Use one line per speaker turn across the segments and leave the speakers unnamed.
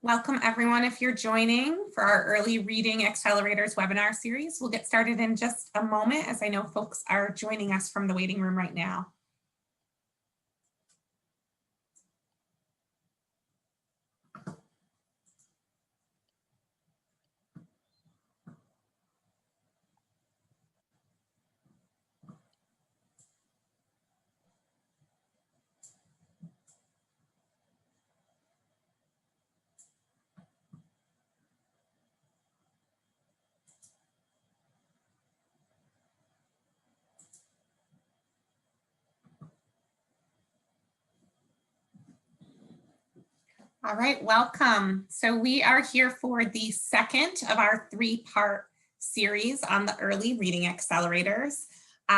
Welcome everyone. If you're joining for our early reading accelerators webinar series, we'll get started in just a moment as I know folks are joining us from the waiting room right now. All right, welcome. So we are here for the second of our three-part series on the early reading accelerators.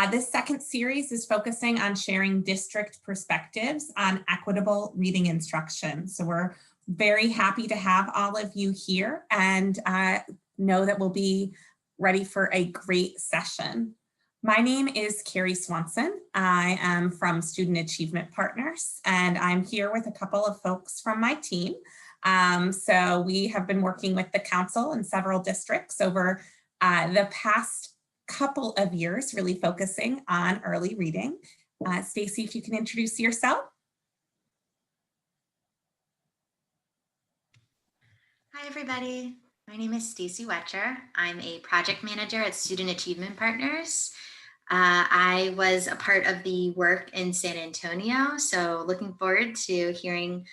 This second series is focusing on sharing district perspectives on equitable reading instruction. So we're very happy to have all of you here and know that we'll be ready for a great session. My name is Carrie Swanson. I am from Student Achievement Partners, and I'm here with a couple of folks from my team. So we have been working with the council in several districts over the past couple of years, really focusing on early reading. Stacy, if you can introduce yourself.
Hi, everybody. My name is Stacy Wetcher. I'm a project manager at Student Achievement Partners. I was a part of the work in San Antonio, so looking forward to hearing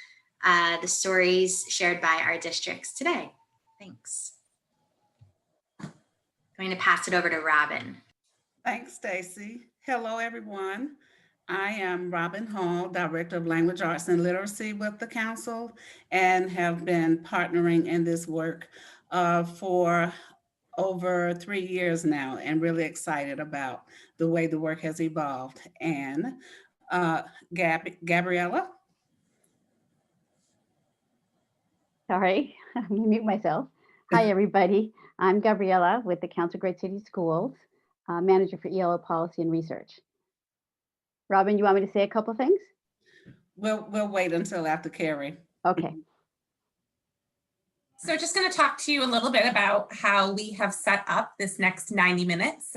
the stories shared by our districts today. Thanks. I'm going to pass it over to Robin.
Thanks, Stacy. Hello, everyone. I am Robin Hall, Director of Language Arts and Literacy with the Council, and have been partnering in this work for over 3 years now, and really excited about the way the work has evolved. And Gabriella?
Sorry, I'm gonna mute myself. Hi, everybody. I'm Gabriella with the Council Great City Schools, Manager for ELO Policy and Research. Robin, you want me to say a couple things?
We'll wait until after Carrie.
Okay.
So just going to talk to you a little bit about how we have set up this next 90 minutes.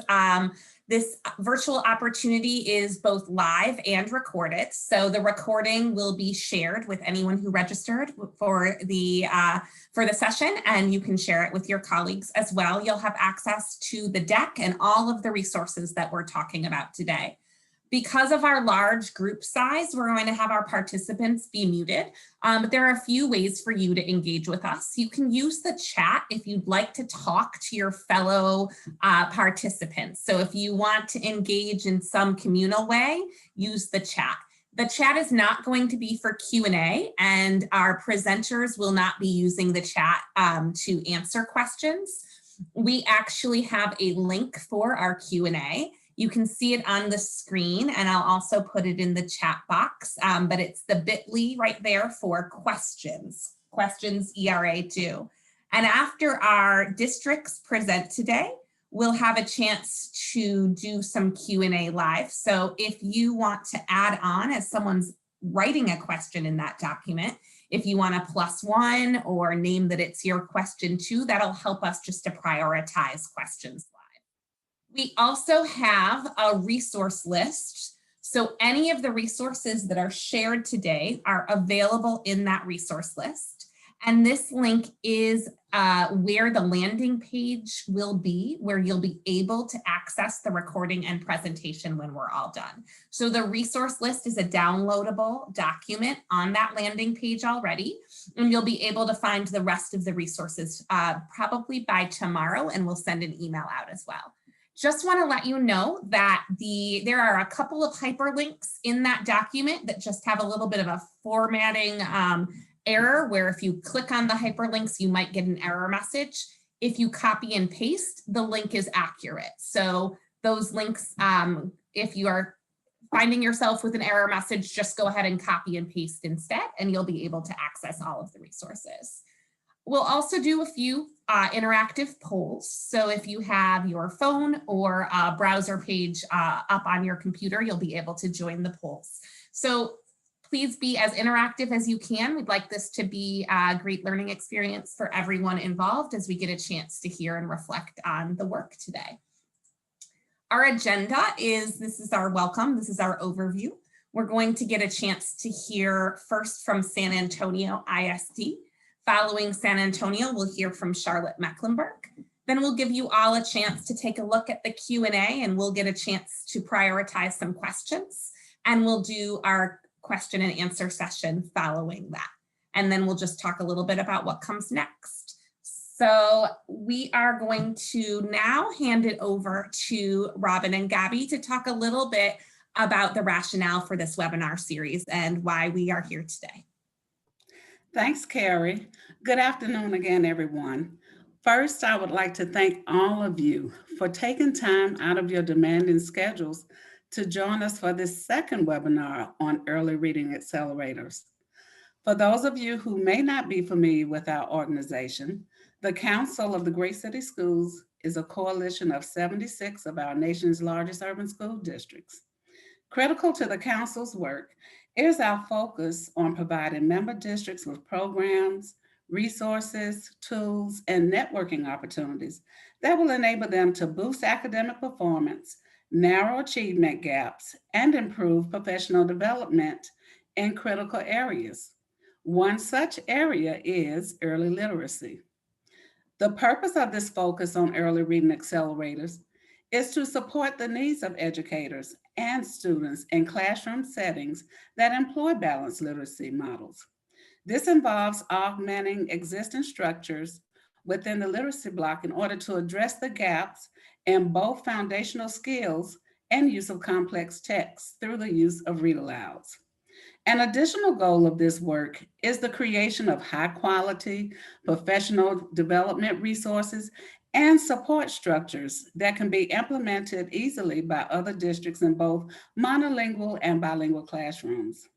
This virtual opportunity is both live and recorded. So the recording will be shared with anyone who registered for the session, and you can share it with your colleagues as well. You'll have access to the deck and all of the resources that we're talking about today. Because of our large group size, we're going to have our participants be muted, but there are a few ways for you to engage with us. You can use the chat if you'd like to talk to your fellow participants. So if you want to engage in some communal way, use the chat. The chat is not going to be for Q&A, and our presenters will not be using the chat to answer questions. We actually have a link for our Q&A. You can see it on the screen, and I'll also put it in the chat box, but it's the bit.ly right there for questions ERA2. And after our districts present today, we'll have a chance to do some Q&A live. So if you want to add on as someone's writing a question in that document, if you want a +1 or name that it's your question too, that'll help us just to prioritize questions. We also have a resource list. So any of the resources that are shared today are available in that resource list. And this link is where the landing page will be, where you'll be able to access the recording and presentation when we're all done. So the resource list is a downloadable document on that landing page already, and you'll be able to find the rest of the resources probably by tomorrow, and we'll send an email out as well. Just want to let you know that there are a couple of hyperlinks in that document that just have a little bit of a formatting error, where if you click on the hyperlinks, you might get an error message. If you copy and paste, the link is accurate. So those links, if you are finding yourself with an error message, just go ahead and copy and paste instead, and you'll be able to access all of the resources. We'll also do a few interactive polls. So if you have your phone or a browser page up on your computer, you'll be able to join the polls. So Please be as interactive as you can. We'd like this to be a great learning experience for everyone involved as we get a chance to hear and reflect on the work today. Our agenda is, this is our welcome, this is our overview. We're going to get a chance to hear first from San Antonio ISD. Following San Antonio, we'll hear from Charlotte Mecklenburg. Then we'll give you all a chance to take a look at the Q&A, and we'll get a chance to prioritize some questions. And we'll do our question and answer session following that. And then we'll just talk a little bit about what comes next. So we are going to now hand it over to Robin and Gabby to talk a little bit about the rationale for this webinar series and why we are here today.
Thanks, Carrie. Good afternoon again, everyone. First, I would like to thank all of you for taking time out of your demanding schedules to join us for this second webinar on early reading accelerators. For those of you who may not be familiar with our organization, the Council of the Great City Schools is a coalition of 76 of our nation's largest urban school districts. Critical to the Council's work is our focus on providing member districts with programs, resources, tools, and networking opportunities that will enable them to boost academic performance, narrow achievement gaps, and improve professional development in critical areas. One such area is early literacy. The purpose of this focus on early reading accelerators is to support the needs of educators and students in classroom settings that employ balanced literacy models. This involves augmenting existing structures within the literacy block in order to address the gaps in both foundational skills and use of complex texts through the use of read-alouds. An additional goal of this work is the creation of high-quality professional development resources and support structures that can be implemented easily by other districts in both monolingual and bilingual classrooms.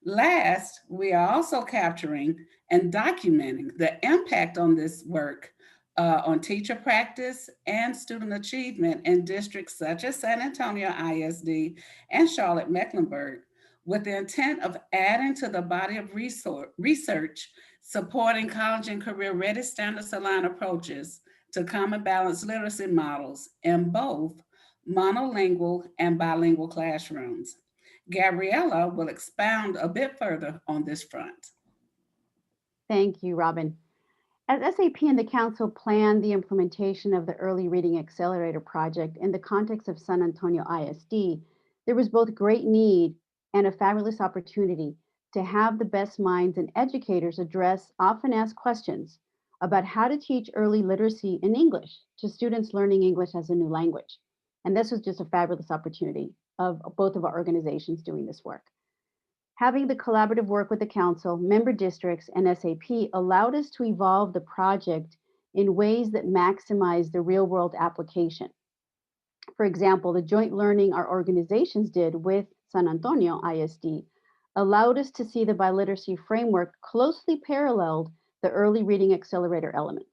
Last, we are also capturing and documenting the impact on this work on teacher practice and student achievement in districts such as San Antonio ISD and Charlotte Mecklenburg, with the intent of adding to the body of research supporting college and career ready standards aligned approaches to common balanced literacy models in both monolingual and bilingual classrooms. Gabriella will expound a bit further on this front.
Thank you, Robin. As SAP and the Council planned the implementation of the Early Reading Accelerator project in the context of San Antonio ISD, there was both great need and a fabulous opportunity to have the best minds and educators address often asked questions about how to teach early literacy in English to students learning English as a new language. And this was just a fabulous opportunity of both of our organizations doing this work. Having the collaborative work with the Council, member districts, and SAP allowed us to evolve the project in ways that maximize the real-world application. For example, the joint learning our organizations did with San Antonio ISD allowed us to see the biliteracy framework closely paralleled the early reading accelerator elements.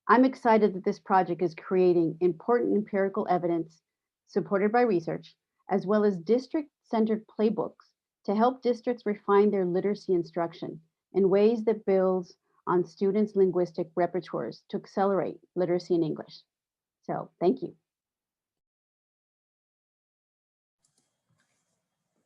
I'm excited that this project is creating important empirical evidence supported by research, as well as district-centered playbooks to help districts refine their literacy instruction in ways that builds on students' linguistic repertoires to accelerate literacy in English. So thank you.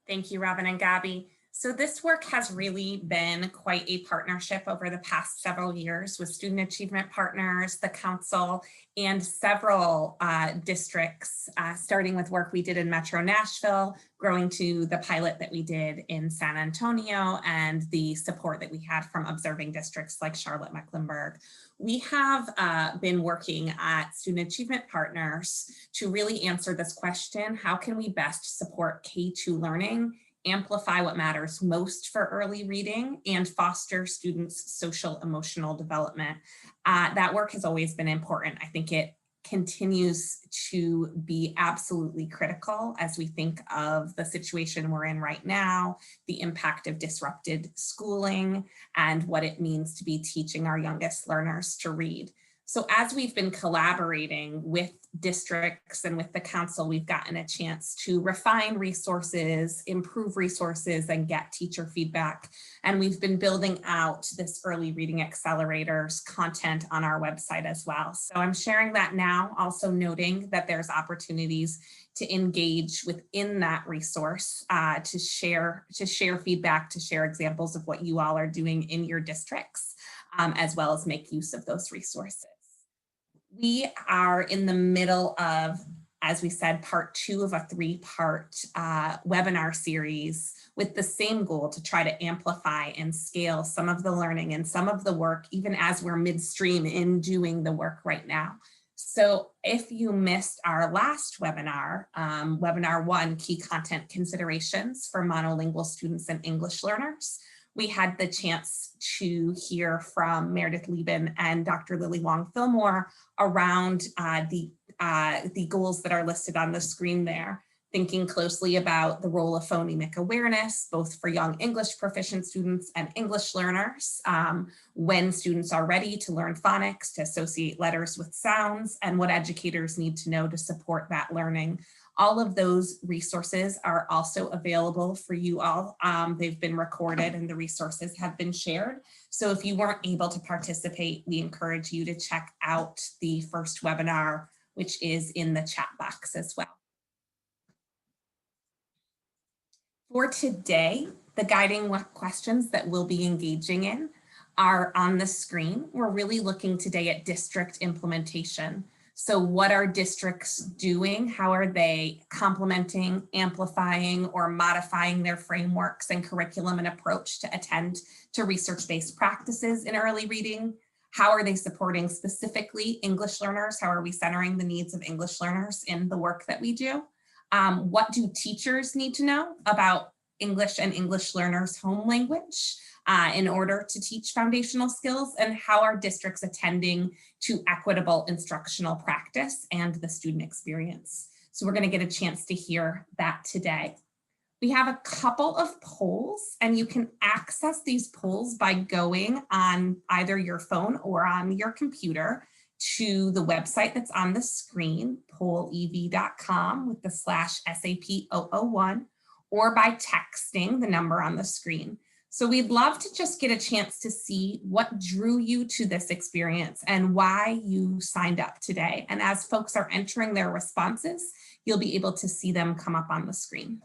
Thank you, Robin and Gabby. So this work has really been quite a partnership over the past several years with student achievement partners, the Council, and several districts, starting with work we did in Metro Nashville, growing to the pilot that we did in San Antonio, and the support that we had from observing districts like Charlotte Mecklenburg. We have been working at Student Achievement Partners to really answer this question: how can we best support K-2 learning, amplify what matters most for early reading, and foster students' social emotional development? That work has always been important. I think it continues to be absolutely critical as we think of the situation we're in right now, the impact of disrupted schooling, and what it means to be teaching our youngest learners to read. So as we've been collaborating with districts and with the council, we've gotten a chance to refine resources, improve resources, and get teacher feedback. And we've been building out this early reading accelerators content on our website as well. So I'm sharing that now, also noting that there's opportunities to engage within that resource, to share feedback, to share examples of what you all are doing in your districts, as well as make use of those resources. We are in the middle of, as we said, part 2 of a 3-part webinar series with the same goal to try to amplify and scale some of the learning and some of the work, even as we're midstream in doing the work right now. So if you missed our last webinar, webinar 1, Key Content Considerations for Monolingual Students and English Learners, we had the chance to hear from Meredith Lieben and Dr. Lily Wong-Fillmore around the goals that are listed on the screen there, thinking closely about the role of phonemic awareness, both for young English proficient students and English learners, when students are ready to learn phonics, to associate letters with sounds, and what educators need to know to support that learning. All of those resources are also available for you all. They've been recorded and the resources have been shared. So if you weren't able to participate, we encourage you to check out the first webinar, which is in the chat box as well. For today, the guiding questions that we'll be engaging in are on the screen. We're really looking today at district implementation. So what are districts doing? How are they complementing, amplifying, or modifying their frameworks and curriculum and approach to attend to research-based practices in early reading? How are they supporting specifically English learners? How are we centering the needs of English learners in the work that we do? What do teachers need to know about English and English learners' home language in order to teach foundational skills? And how are districts attending to equitable instructional practice and the student experience? So we're going to get a chance to hear that today. We have a couple of polls, and you can access these polls by going on either your phone or on your computer to the website that's on the screen, pollev.com with the /SAP001, or by texting the number on the screen. So we'd love to just get a chance to see what drew you to this experience and why you signed up today. And as folks are entering their responses, you'll be able to see them come up on the screen.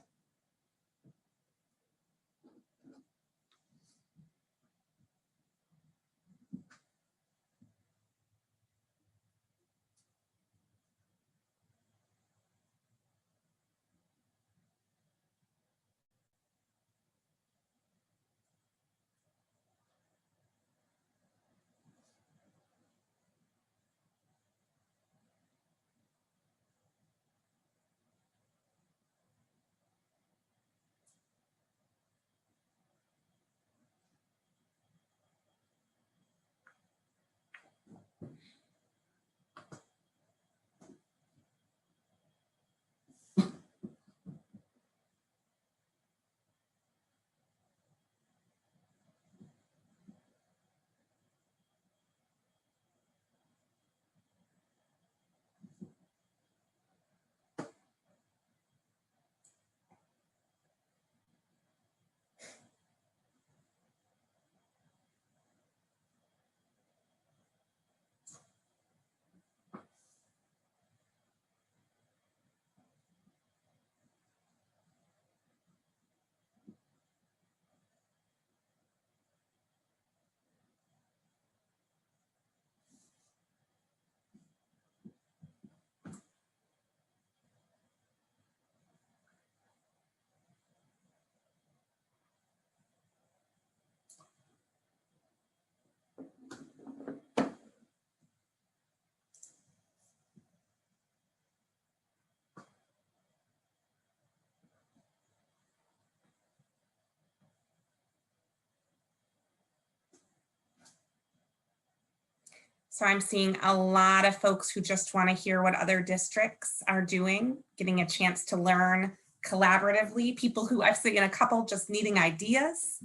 So I'm seeing a lot of folks who just want to hear what other districts are doing, getting a chance to learn collaboratively, people who I've seen a couple just needing ideas,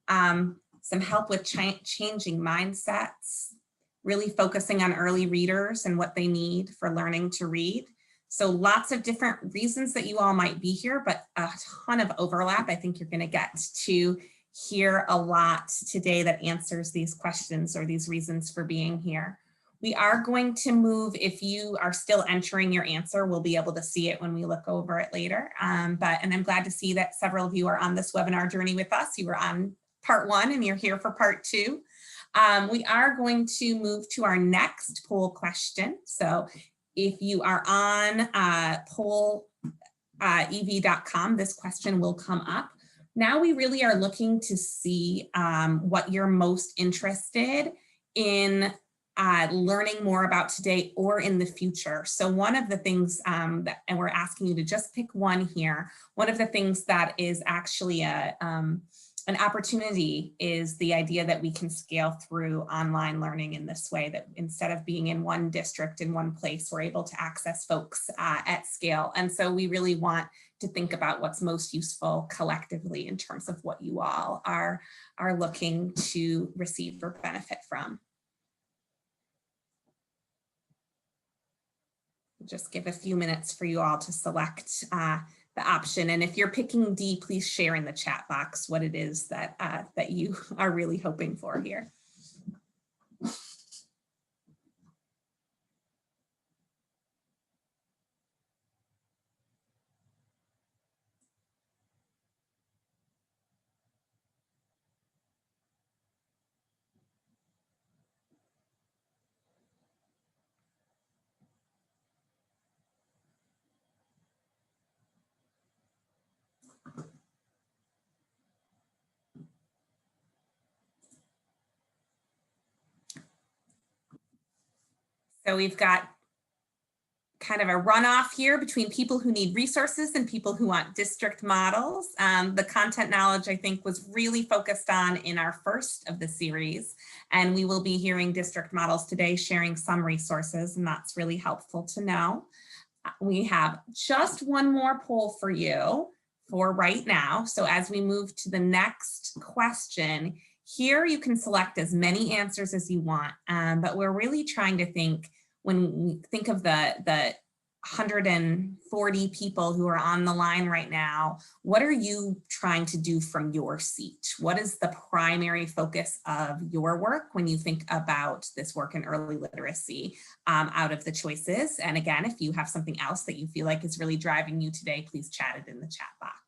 some help with changing mindsets, really focusing on early readers and what they need for learning to read. So lots of different reasons that you all might be here, but a ton of overlap. I think you're going to get to hear a lot today that answers these questions or these reasons for being here. We are going to move, if you are still entering your answer, we'll be able to see it when we look over it later. And I'm glad to see that several of you are on this webinar journey with us. You were on part 1 and you're here for part 2. We are going to move to our next poll question. So if you are on pollev.com, this question will come up. Now we really are looking to see what you're most interested in learning more about today or in the future. So one of the things and we're asking you to just pick one here. One of the things that is actually an opportunity is the idea that we can scale through online learning in this way, that instead of being in one district in one place, we're able to access folks at scale. And so we really want to think about what's most useful collectively in terms of what you all are looking to receive or benefit from. Just give a few minutes for you all to select the option. And if you're picking D, please share in the chat box what it is that, that you are really hoping for here. So we've got kind of a runoff here between people who need resources and people who want district models. The content knowledge, I think, was really focused on in our first of the series, and we will be hearing district models today, sharing some resources, and that's really helpful to know. We have just one more poll for you for right now. So as we move to the next question, here you can select as many answers as you want, but we're really trying to think, when we think of the 140 people who are on the line right now, what are you trying to do from your seat? What is the primary focus of your work when you think about this work in early literacy out of the choices? And again, if you have something else that you feel like is really driving you today, please chat it in the chat box.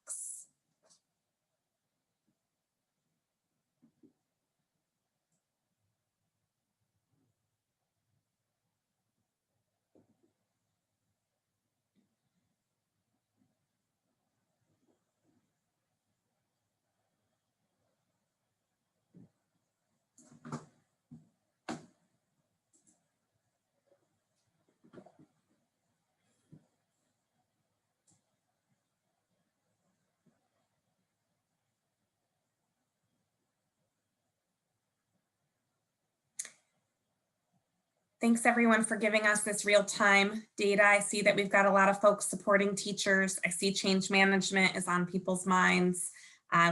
Thanks everyone for giving us this real-time data. I see that we've got a lot of folks supporting teachers. I see change management is on people's minds.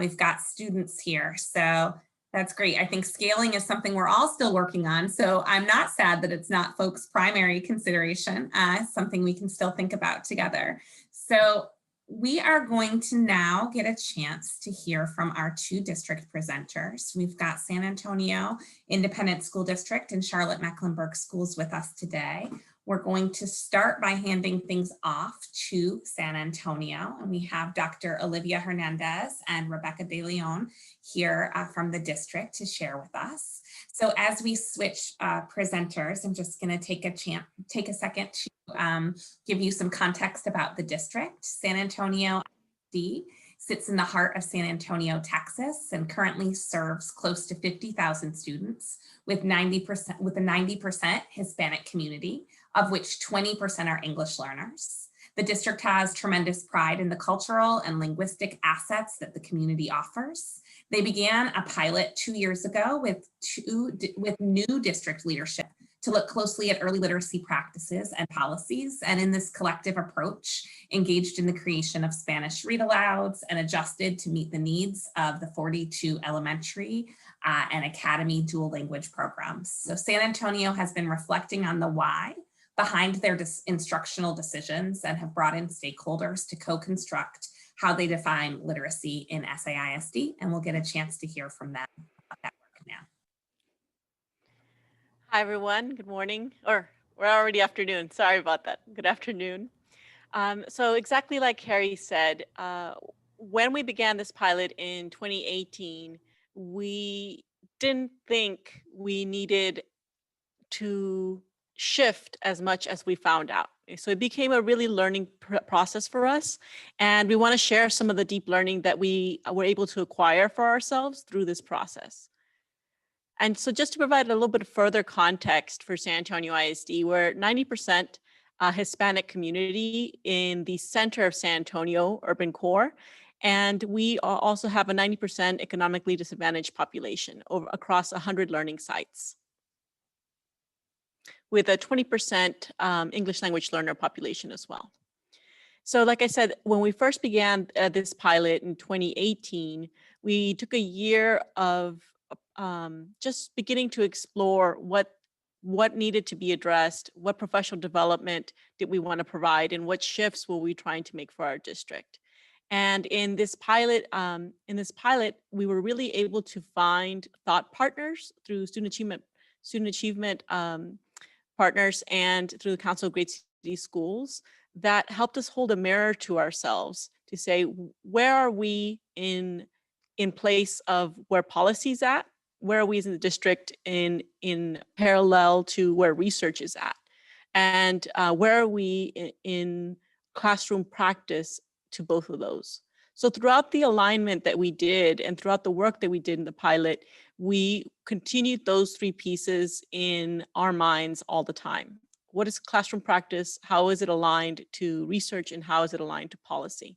We've got students here, so that's great. I think scaling is something we're all still working on, so I'm not sad that it's not folks' primary consideration. It's something we can still think about together. So we are going to now get a chance to hear from our 2 district presenters. We've got San Antonio Independent School District and Charlotte-Mecklenburg Schools with us today. We're going to start by handing things off to San Antonio, and we have Dr. Olivia Hernandez and Rebecca De Leon here from the district to share with us. So as we switch presenters, I'm just going to take a second to give you some context about the district. San Antonio ISD sits in the heart of San Antonio, Texas, and currently serves close to 50,000 students with a 90% Hispanic community, of which 20% are English learners. The district has tremendous pride in the cultural and linguistic assets that the community offers. They began a pilot 2 years ago with new district leadership to look closely at early literacy practices and policies, and in this collective approach, engaged in the creation of Spanish read-alouds and adjusted to meet the needs of the 42 elementary and Academy dual language programs. So San Antonio has been reflecting on the why behind their instructional decisions and have brought in stakeholders to co-construct how they define literacy in SAISD, and we'll get a chance to hear from them about that work now.
Hi, everyone. Good morning, or we're already afternoon. Sorry about that. Good afternoon. So exactly like Harry said, when we began this pilot in 2018, we didn't think we needed to shift as much as we found out. So it became a really learning process for us. And we want to share some of the deep learning that we were able to acquire for ourselves through this process. And so just to provide a little bit of further context for San Antonio ISD, we're 90% Hispanic community in the center of San Antonio urban core. And we also have a 90% economically disadvantaged population across 100 learning sites, with a 20% English language learner population as well. So like I said, when we first began this pilot in 2018, we took a year of just beginning to explore what needed to be addressed, what professional development did we want to provide, and what shifts were we trying to make for our district. And in this pilot, we were really able to find thought partners through student achievement partners and through the Council of Great City Schools that helped us hold a mirror to ourselves to say, where are we in place of where policy's at? Where are we as in the district in parallel to where research is at? And where are we in classroom practice to both of those? So throughout the alignment that we did and throughout the work that we did in the pilot, we continued those three pieces in our minds all the time. What is classroom practice? How is it aligned to research? And how is it aligned to policy?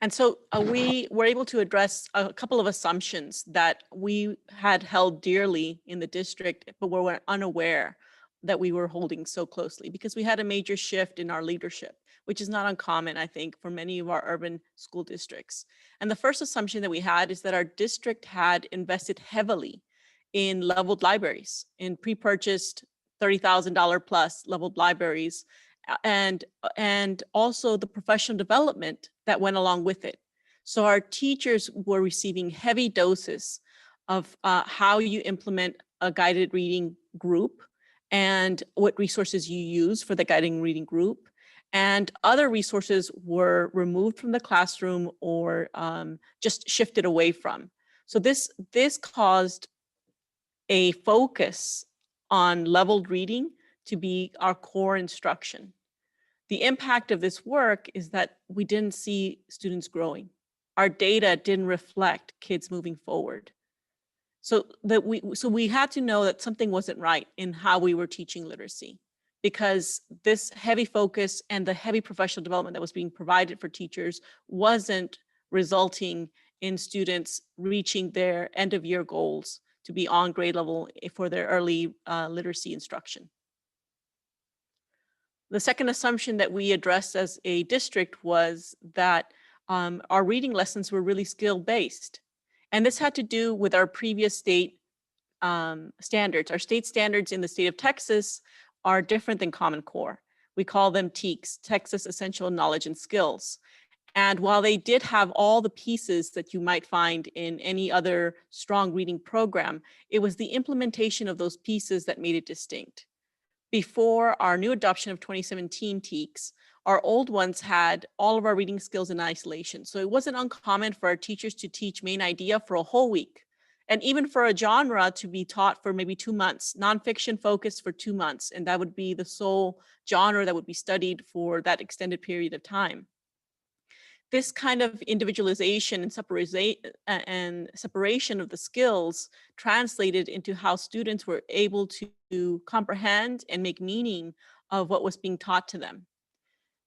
And so we were able to address a couple of assumptions that we had held dearly in the district, but were unaware that we were holding so closely, because we had a major shift in our leadership, which is not uncommon, I think, for many of our urban school districts. And the first assumption that we had is that our district had invested heavily in leveled libraries, in pre-purchased $30,000 plus leveled libraries, and also the professional development that went along with it. So our teachers were receiving heavy doses of how you implement a guided reading group and what resources you use for the guiding reading group. And other resources were removed from the classroom or just shifted away from. So this caused a focus on leveled reading to be our core instruction. The impact of this work is that we didn't see students growing. Our data didn't reflect kids moving forward. So we had to know that something wasn't right in how we were teaching literacy, because this heavy focus and the heavy professional development that was being provided for teachers wasn't resulting in students reaching their end of year goals to be on grade level for their early literacy instruction. The second assumption that we addressed as a district was that our reading lessons were really skill-based. And this had to do with our previous state standards. Our state standards in the state of Texas are different than Common Core. We call them TEKS, Texas Essential Knowledge and Skills. And while they did have all the pieces that you might find in any other strong reading program, it was the implementation of those pieces that made it distinct. Before our new adoption of 2017 TEKS, our old ones had all of our reading skills in isolation. So it wasn't uncommon for our teachers to teach main idea for a whole week, and even for a genre to be taught for maybe 2 months, nonfiction focused for 2 months. And that would be the sole genre that would be studied for that extended period of time. This kind of individualization and separation of the skills translated into how students were able to comprehend and make meaning of what was being taught to them.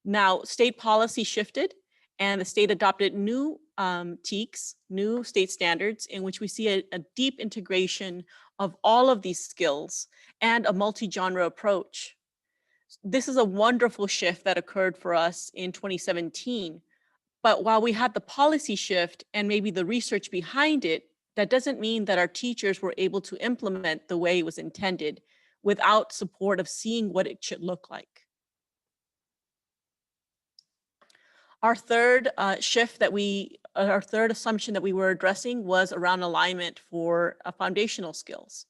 Now, state policy shifted, and the state adopted new TEKS, new state standards, in which we see a deep integration of all of these skills and a multi-genre approach. This is a wonderful shift that occurred for us in 2017. But while we had the policy shift and maybe the research behind it, that doesn't mean that our teachers were able to implement the way it was intended without support of seeing what it should look like. Our third our third assumption that we were addressing was around alignment for foundational skills.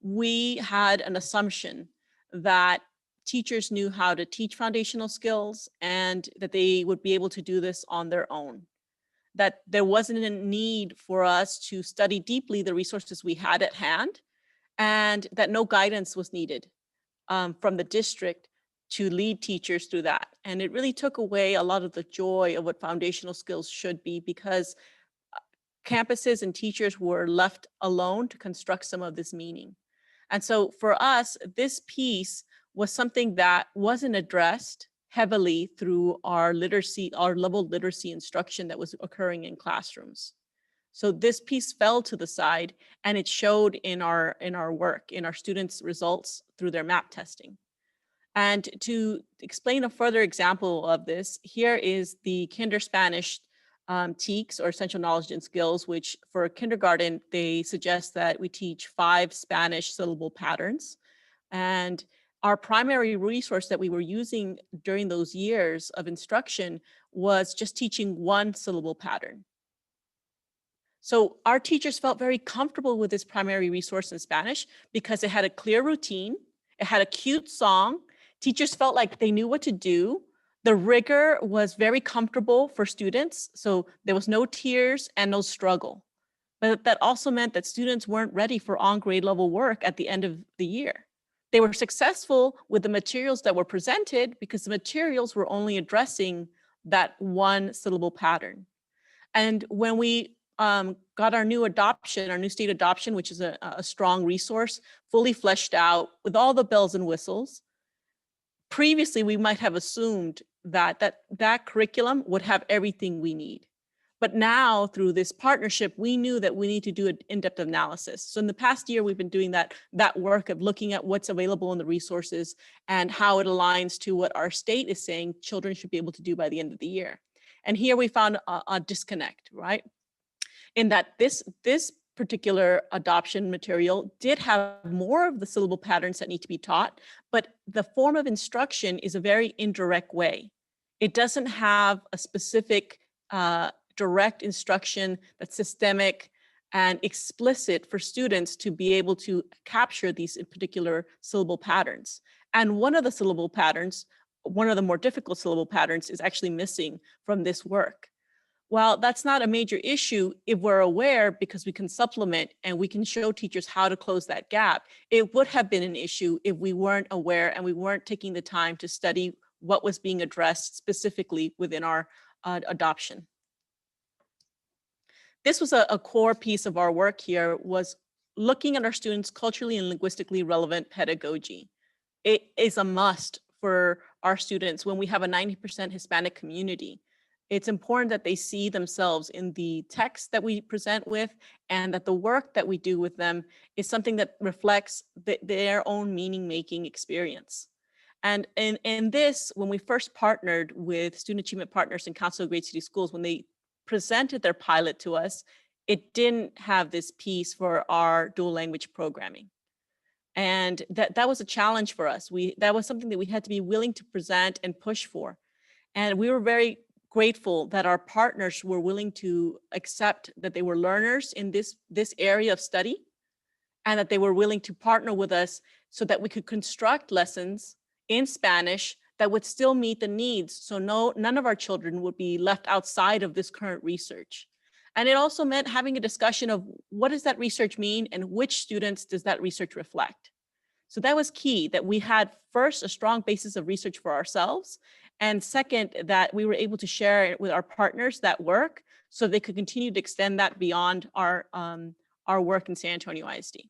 We had an assumption that teachers knew how to teach foundational skills and that they would be able to do this on their own. That there wasn't a need for us to study deeply the resources we had at hand, and that no guidance was needed from the district to lead teachers through that. And it really took away a lot of the joy of what foundational skills should be, because campuses and teachers were left alone to construct some of this meaning. And so for us, this piece was something that wasn't addressed heavily through our level literacy instruction that was occurring in classrooms. So this piece fell to the side, and it showed in our work, in our students' results through their MAP testing. And to explain a further example of this, here is the Kinder Spanish TEKS, or Essential Knowledge and Skills, which for kindergarten, they suggest that we teach 5 Spanish syllable patterns. And our primary resource that we were using during those years of instruction was just teaching 1 syllable pattern. So our teachers felt very comfortable with this primary resource in Spanish because it had a clear routine, it had a cute song, teachers felt like they knew what to do. The rigor was very comfortable for students, so there was no tears and no struggle. But that also meant that students weren't ready for on-grade level work at the end of the year. They were successful with the materials that were presented because the materials were only addressing that 1 syllable pattern. And when we got our new state adoption, which is a strong resource, fully fleshed out with all the bells and whistles, previously we might have assumed that curriculum would have everything we need. But now through this partnership, we knew that we need to do an in-depth analysis. So in the past year, we've been doing that work of looking at what's available in the resources and how it aligns to what our state is saying children should be able to do by the end of the year. And here we found a disconnect, right? In that this particular adoption material did have more of the syllable patterns that need to be taught, but the form of instruction is a very indirect way. It doesn't have a specific direct instruction that's systemic and explicit for students to be able to capture these particular syllable patterns. And one of the more difficult syllable patterns is actually missing from this work. While that's not a major issue if we're aware, because we can supplement and we can show teachers how to close that gap, it would have been an issue if we weren't aware and we weren't taking the time to study what was being addressed specifically within our adoption. This was a core piece of our work here, was looking at our students' culturally and linguistically relevant pedagogy. It is a must for our students when we have a 90% Hispanic community. It's important that they see themselves in the text that we present with, and that the work that we do with them is something that reflects their own meaning-making experience. And in this, when we first partnered with Student Achievement Partners and Council of Great City Schools, when they presented their pilot to us, it didn't have this piece for our dual language programming. And that was a challenge for us. That was something that we had to be willing to present and push for. And we were very grateful that our partners were willing to accept that they were learners in this area of study, and that they were willing to partner with us so that we could construct lessons in Spanish that would still meet the needs. So none of our children would be left outside of this current research. And it also meant having a discussion of what does that research mean and which students does that research reflect? So that was key, that we had first a strong basis of research for ourselves, and second, that we were able to share with our partners that work so they could continue to extend that beyond our work in San Antonio ISD.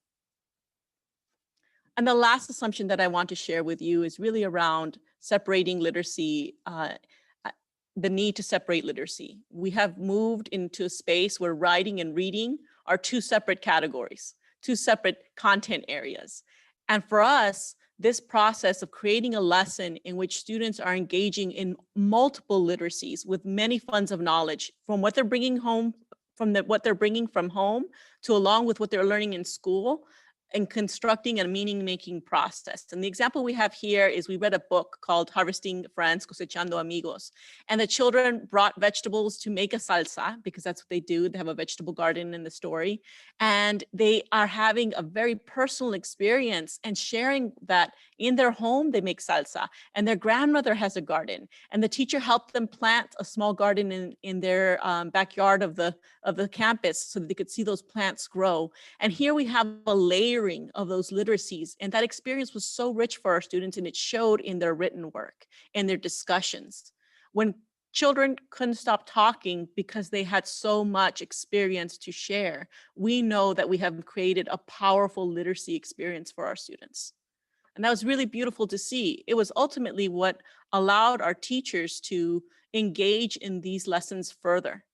And the last assumption that I want to share with you is really around separating literacy, the need to separate literacy. We have moved into a space where writing and reading are 2 separate categories, 2 separate content areas. And for us, this process of creating a lesson in which students are engaging in multiple literacies with many funds of knowledge from what they're bringing home, what they're bringing from home to along with what they're learning in school, and constructing a meaning-making process. And the example we have here is we read a book called Harvesting Friends, Cosechando Amigos. And the children brought vegetables to make a salsa, because that's what they do. They have a vegetable garden in the story. And they are having a very personal experience and sharing that in their home, they make salsa. And their grandmother has a garden. And the teacher helped them plant a small garden in their backyard of the campus so that they could see those plants grow. And here we have a layering of those literacies. And that experience was so rich for our students, and it showed in their written work and their discussions. When children couldn't stop talking because they had so much experience to share, we know that we have created a powerful literacy experience for our students. And that was really beautiful to see. It was ultimately what allowed our teachers to engage in these lessons further.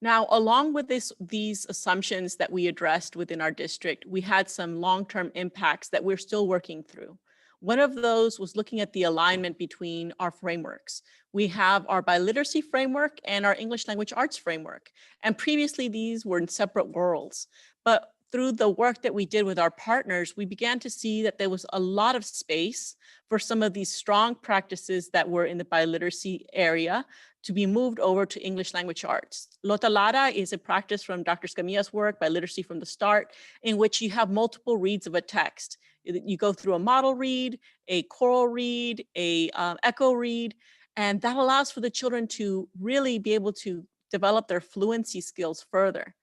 Now, along with these assumptions that we addressed within our district, we had some long-term impacts that we're still working through. One of those was looking at the alignment between our frameworks. We have our biliteracy framework and our English language arts framework. And previously these were in separate worlds. But through the work that we did with our partners, we began to see that there was a lot of space for some of these strong practices that were in the biliteracy area to be moved over to English language arts. Lota Lara is a practice from Dr. Scamilla's work, Biliteracy from the Start, in which you have multiple reads of a text. You go through a model read, a choral read, a echo read, and that allows for the children to really be able to develop their fluency skills further.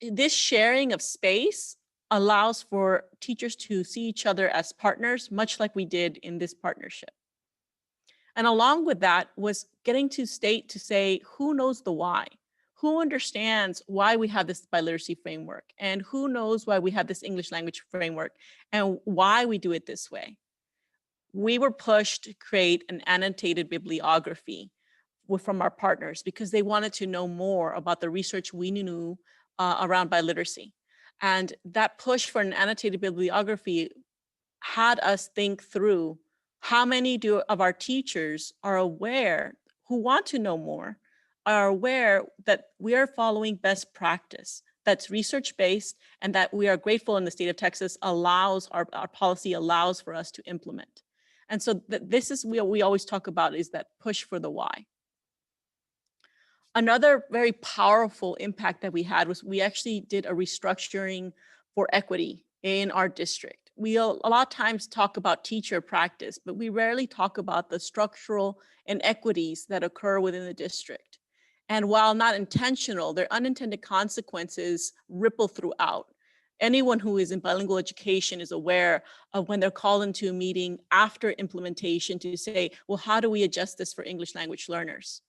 This sharing of space allows for teachers to see each other as partners, much like we did in this partnership. And along with that was getting to state to say, who knows the why? Who understands why we have this biliteracy framework? And who knows why we have this English language framework and why we do it this way? We were pushed to create an annotated bibliography from our partners because they wanted to know more about the research we knew around biliteracy. And that push for an annotated bibliography had us think through how many of our teachers are aware, who want to know more, are aware that we are following best practice that's research-based and that we are grateful in the state of Texas allows, our policy allows for us to implement. And so this is what we always talk about, is that push for the why. Another very powerful impact that we had was we actually did a restructuring for equity in our district. We a lot of times talk about teacher practice, but we rarely talk about the structural inequities that occur within the district. And while not intentional, their unintended consequences ripple throughout. Anyone who is in bilingual education is aware of when they're called into a meeting after implementation to say, well, how do we adjust this for English language learners?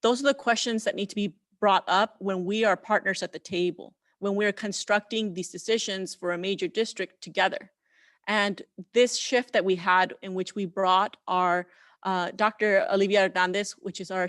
Those are the questions that need to be brought up when we are partners at the table, when we're constructing these decisions for a major district together. And this shift that we had, in which we brought our Dr. Olivia Hernandez, which is our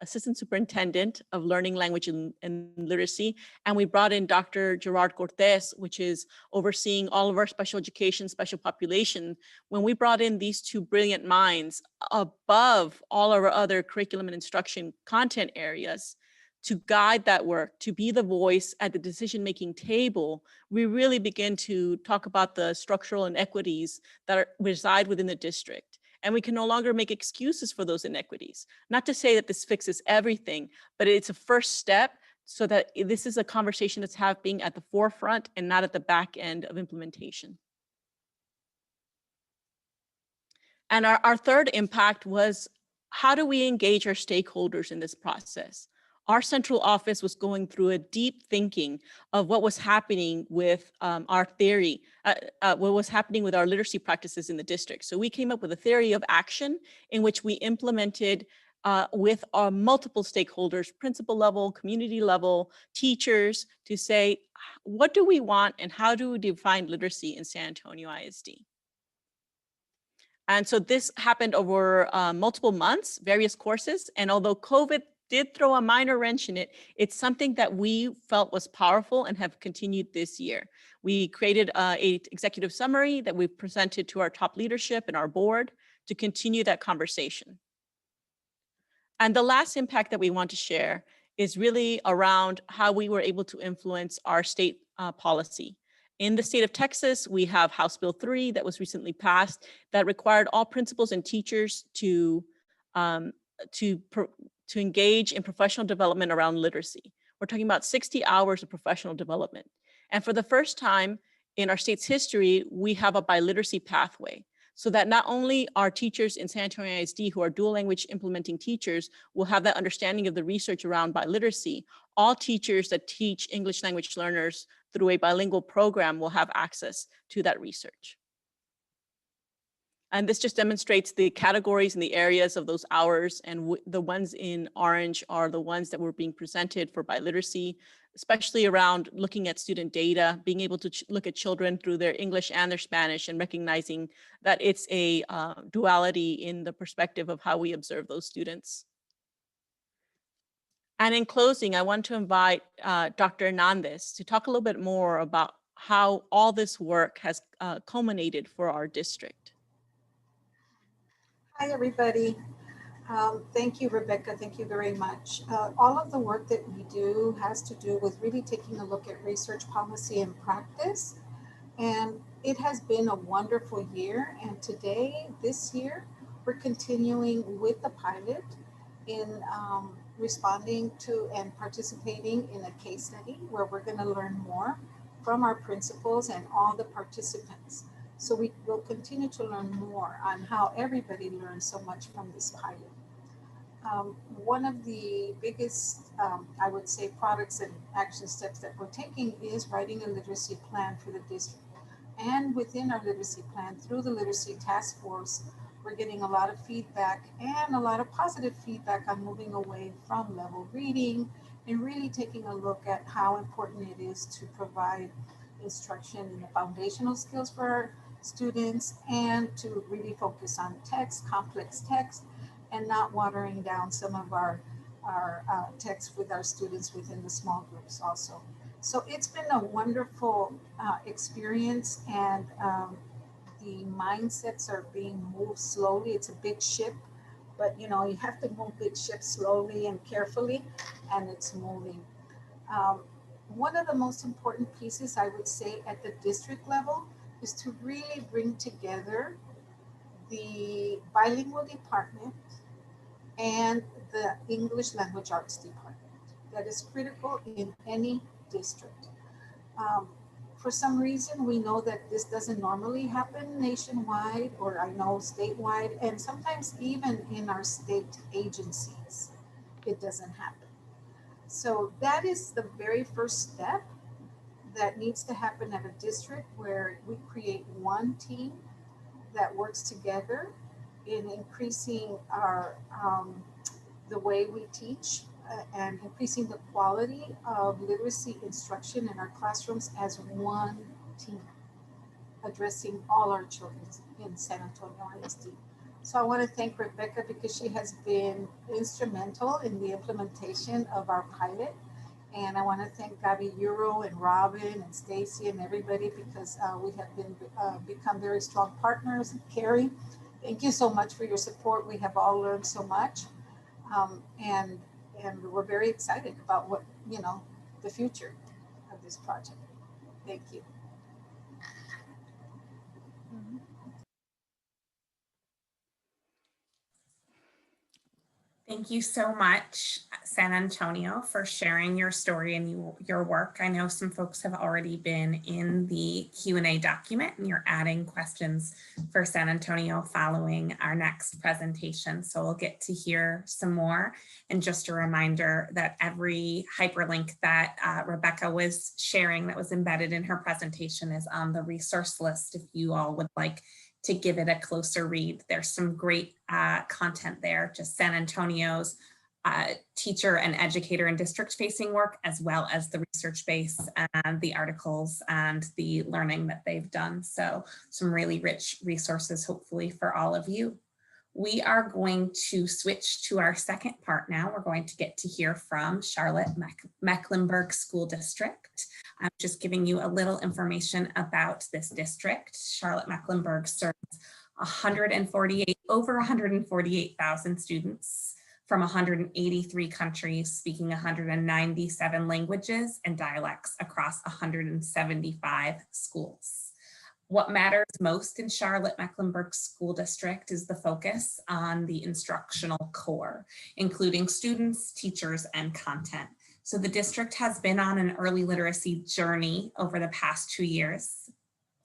Assistant Superintendent of Learning, Language, and Literacy, and we brought in Dr. Gerard Cortez, which is overseeing all of our special education, special population. When we brought in these two brilliant minds above all our other curriculum and instruction content areas to guide that work, to be the voice at the decision-making table, we really begin to talk about the structural inequities that reside within the district. And we can no longer make excuses for those inequities. Not to say that this fixes everything, but it's a first step so that this is a conversation that's happening at the forefront and not at the back end of implementation. And our third impact was, how do we engage our stakeholders in this process? Our central office was going through a deep thinking of what was happening with our theory, what was happening with our literacy practices in the district. So we came up with a theory of action in which we implemented with our multiple stakeholders, principal level, community level, teachers, to say, what do we want and how do we define literacy in San Antonio ISD? And so this happened over multiple months, various courses. And although COVID did throw a minor wrench in it, it's something that we felt was powerful and have continued this year. We created a executive summary that we presented to our top leadership and our board to continue that conversation. And the last impact that we want to share is really around how we were able to influence our state policy. In the state of Texas, we have House Bill 3 that was recently passed that required all principals and teachers to engage in professional development around literacy. We're talking about 60 hours of professional development. And for the first time in our state's history, we have a biliteracy pathway, so that not only our teachers in San Antonio ISD who are dual language implementing teachers will have that understanding of the research around biliteracy, all teachers that teach English language learners through a bilingual program will have access to that research. And this just demonstrates the categories and the areas of those hours, and the ones in orange are the ones that were being presented for biliteracy, especially around looking at student data, being able to look at children through their English and their Spanish, and recognizing that it's a duality in the perspective of how we observe those students. And in closing, I want to invite Dr. Hernandez to talk a little bit more about how all this work has culminated for our district.
Hi, everybody. Thank you, Rebecca. Thank you very much. All of the work that we do has to do with really taking a look at research policy and practice. And it has been a wonderful year. And today, this year, we're continuing with the pilot in responding to and participating in a case study where we're going to learn more from our principals and all the participants. So we will continue to learn more on how everybody learns so much from this pilot. One of the biggest, I would say, products and action steps that we're taking is writing a literacy plan for the district. And within our literacy plan, through the Literacy Task Force, we're getting a lot of feedback and a lot of positive feedback on moving away from level reading and really taking a look at how important it is to provide instruction in the foundational skills for our students and to really focus on text, complex text, and not watering down some of our text with our students within the small groups also. So it's been a wonderful experience, and the mindsets are being moved slowly. It's a big ship, but you know, you have to move big ships slowly and carefully, and it's moving. One of the most important pieces, I would say, at the district level is to really bring together the bilingual department and the English language arts department. That is critical in any district. For some reason, we know that this doesn't normally happen nationwide, or I know statewide, and sometimes even in our state agencies, it doesn't happen. So that is the very first step that needs to happen at a district, where we create one team that works together in increasing our the way we teach and increasing the quality of literacy instruction in our classrooms as one team, addressing all our children in San Antonio ISD. So I want to thank Rebecca because she has been instrumental in the implementation of our pilot. And I want to thank Gabi Euro and Robin and Stacy and everybody, because we have been become very strong partners. And Carrie, thank you so much for your support. We have all learned so much. And we're very excited about what, you know, the future of this project. Thank you.
Thank you so much, San Antonio, for sharing your story and your work. I know some folks have already been in the Q&A document, and you're adding questions for San Antonio following our next presentation. So we'll get to hear some more. And just a reminder that every hyperlink that Rebecca was sharing that was embedded in her presentation is on the resource list if you all would like to give it a closer read. There's some great content there, just San Antonio's teacher and educator and district facing work, as well as the research base and the articles and the learning that they've done. So some really rich resources, hopefully, for all of you. We are going to switch to our second part now. We're going to get to hear from Charlotte Mecklenburg School District. I'm just giving you a little information about this district. Charlotte Mecklenburg serves over 148,000 students from 183 countries, speaking 197 languages and dialects across 175 schools. What matters most in Charlotte Mecklenburg School District is the focus on the instructional core, including students, teachers, and content. So the district has been on an early literacy journey over the past 2 years,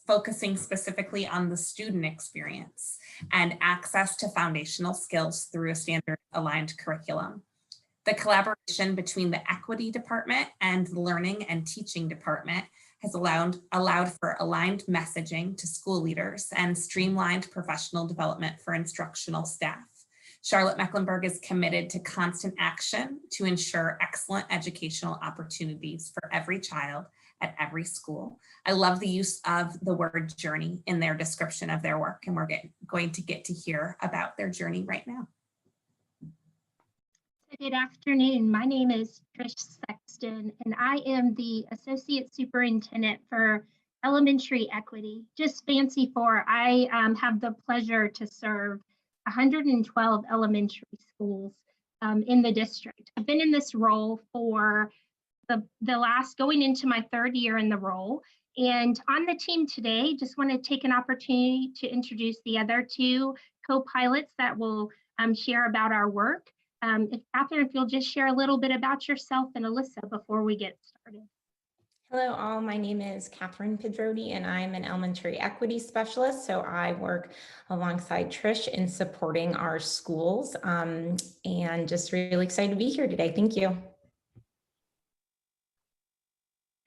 focusing specifically on the student experience and access to foundational skills through a standard aligned curriculum. The collaboration between the equity department and the learning and teaching department has allowed for aligned messaging to school leaders and streamlined professional development for instructional staff. Charlotte Mecklenburg is committed to constant action to ensure excellent educational opportunities for every child at every school. I love the use of the word journey in their description of their work, and we're going to get to hear about their journey right now.
Good afternoon. My name is Trish Sexton, and I am the Associate Superintendent for Elementary Equity. Just fancy for, I have the pleasure to serve 112 elementary schools in the district. I've been in this role for the last, going into my 3rd year in the role. And on the team today, just want to take an opportunity to introduce the other 2 co-pilots that will share about our work. If Catherine, if you'll just share a little bit about yourself, and Alyssa before we get started.
Hello all, my name is Catherine Pedrodi and I'm an elementary equity specialist. So I work alongside Trish in supporting our schools and just really excited to be here today. Thank you.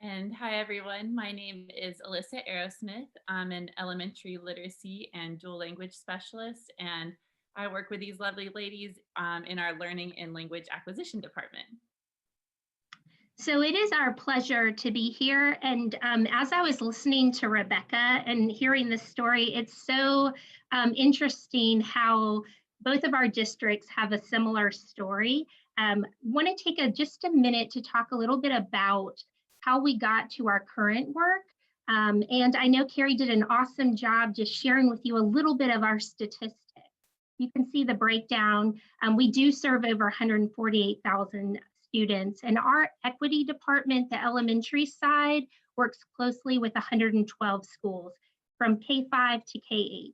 And hi everyone, my name is Alyssa Aerosmith. I'm an elementary literacy and dual language specialist, and I work with these lovely ladies in our learning and language acquisition department.
So it is our pleasure to be here. And as I was listening to Rebecca and hearing this story, it's so interesting how both of our districts have a similar story. Want to take just a minute to talk a little bit about how we got to our current work. And I know Carrie did an awesome job just sharing with you a little bit of our statistics. You can see the breakdown. We do serve over 148,000 students, and our equity department, the elementary side, works closely with 112 schools from K-5 to K-8.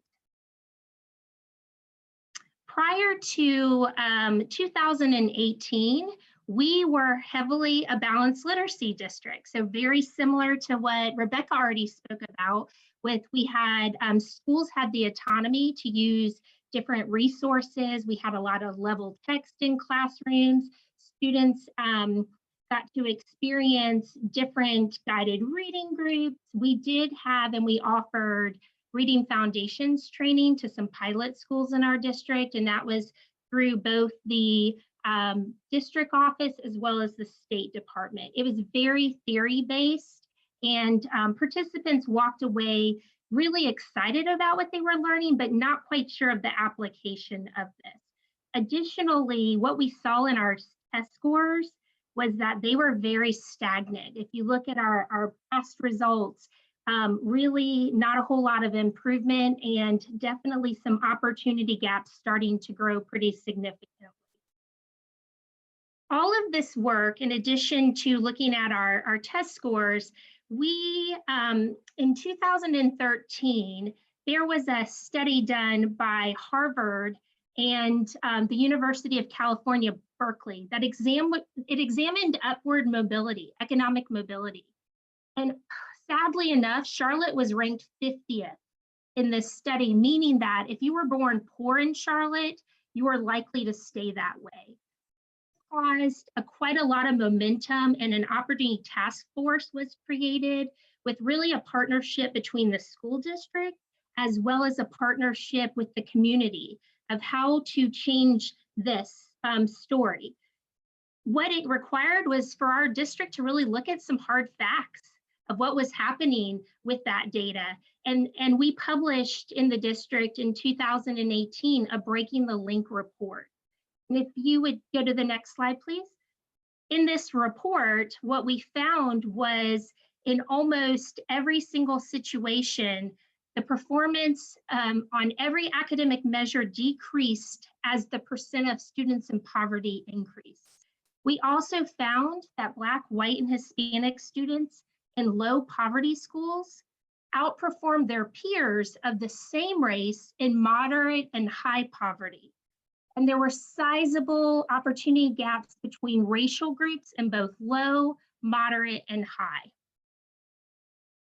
Prior to 2018, we were heavily a balanced literacy district. So very similar to what Rebecca already spoke about, we had schools had the autonomy to use different resources. We had a lot of level text in classrooms. Students got to experience different guided reading groups. We did have, and we offered reading foundations training to some pilot schools in our district, and that was through both the district office as well as the state department. It was very theory-based, and participants walked away really excited about what they were learning, but not quite sure of the application of this. Additionally, what we saw in our test scores was that they were very stagnant. If you look at our past results, really not a whole lot of improvement, and definitely some opportunity gaps starting to grow pretty significantly. All of this work, in addition to looking at our test scores, we, in 2013, there was a study done by Harvard and the University of California, Berkeley, that examined upward mobility, economic mobility. And sadly enough, Charlotte was ranked 50th in this study, meaning that if you were born poor in Charlotte, you are likely to stay that way. Caused quite a lot of momentum, and an opportunity task force was created with really a partnership between the school district as well as a partnership with the community of how to change this story. What it required was for our district to really look at some hard facts of what was happening with that data. And we published in the district in 2018 a Breaking the Link report. And if you would go to the next slide, please. In this report, what we found was in almost every single situation, the performance on every academic measure decreased as the percent of students in poverty increased. We also found that Black, white, and Hispanic students in low poverty schools outperformed their peers of the same race in moderate and high poverty. And there were sizable opportunity gaps between racial groups in both low, moderate, and high.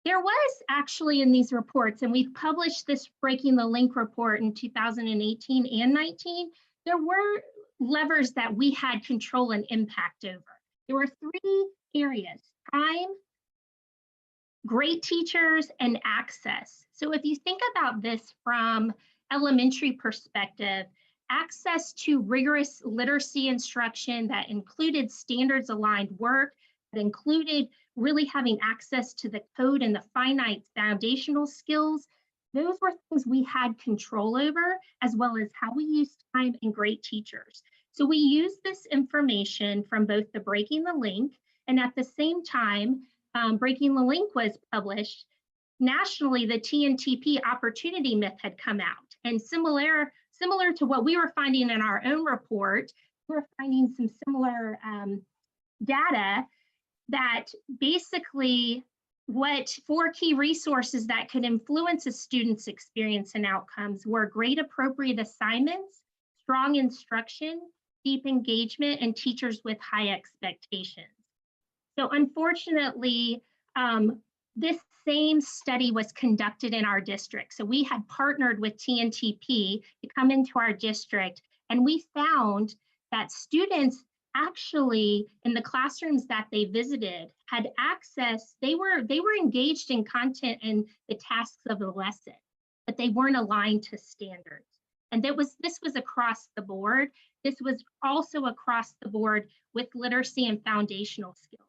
There was actually in these reports, and we've published this Breaking the Link report in 2018 and 19, there were levers that we had control and impact over. There were 3 areas: time, great teachers, and access. So if you think about this from elementary perspective, access to rigorous literacy instruction that included standards aligned work, that included really having access to the code and the finite foundational skills, those were things we had control over, as well as how we used time and great teachers. So we used this information from both the Breaking the Link, and at the same time, Breaking the Link was published, nationally, the TNTP opportunity myth had come out. And similar to what we were finding in our own report, we're finding some similar data that basically what 4 key resources that could influence a student's experience and outcomes were great appropriate assignments, strong instruction, deep engagement, and teachers with high expectations. So unfortunately, this same study was conducted in our district. So we had partnered with TNTP to come into our district, and we found that students actually in the classrooms that they visited had access, they were engaged in content and the tasks of the lesson, but they weren't aligned to standards. And this was across the board. This was also across the board with literacy and foundational skills.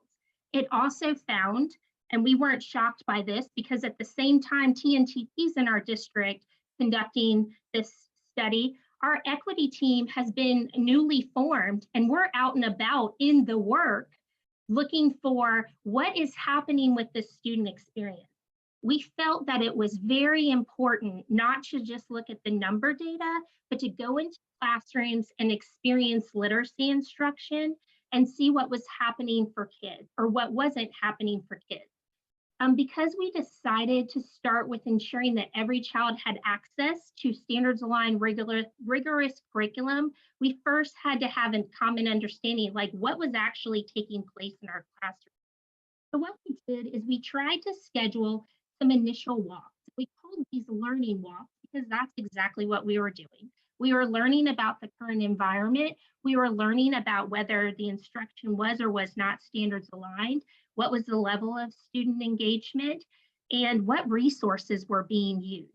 It also found, and we weren't shocked by this because at the same time TNTP's in our district conducting this study, our equity team has been newly formed, and we're out and about in the work looking for what is happening with the student experience. We felt that it was very important not to just look at the number data, but to go into classrooms and experience literacy instruction and see what was happening for kids or what wasn't happening for kids. Because we decided to start with ensuring that every child had access to standards-aligned rigorous curriculum, we first had to have a common understanding like what was actually taking place in our classroom. So what we did is we tried to schedule some initial walks. We called these learning walks because that's exactly what we were doing. We were learning about the current environment. We were learning about whether the instruction was or was not standards aligned, what was the level of student engagement, and what resources were being used.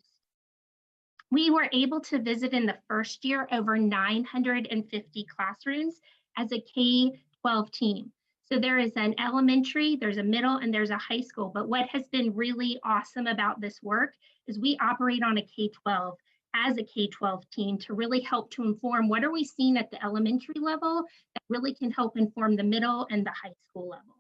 We were able to visit in the first year over 950 classrooms as a K-12 team. So there is an elementary, there's a middle, and there's a high school. But what has been really awesome about this work is we operate on a K-12 as a K-12 team to really help to inform what are we seeing at the elementary level that really can help inform the middle and the high school level.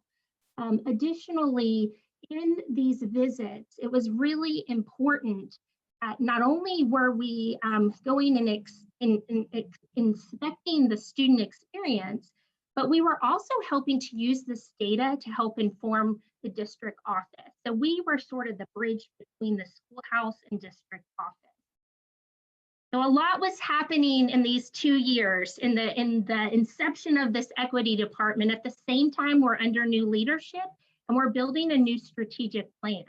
Additionally, in these visits, it was really important that not only were we going and inspecting the student experience, but we were also helping to use this data to help inform the district office. So we were sort of the bridge between the schoolhouse and district office. So a lot was happening in these 2 years in the inception of this equity department. At the same time, we're under new leadership and we're building a new strategic plan.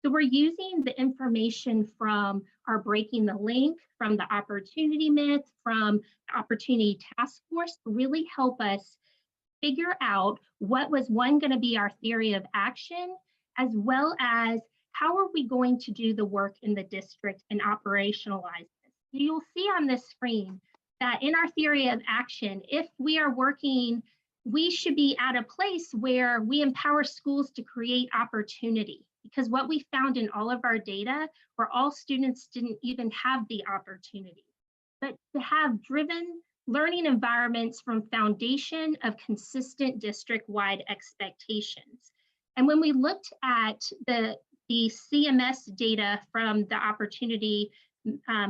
So we're using the information from our Breaking the Link, from the opportunity myth, from the opportunity task force to really help us figure out what was going to be our theory of action, as well as how are we going to do the work in the district and operationalize. You'll see on this screen that in our theory of action, if we are working, we should be at a place where we empower schools to create opportunity, because what we found in all of our data were all students didn't even have the opportunity, but to have driven learning environments from foundation of consistent district-wide expectations. And when we looked at the CMS data from the opportunity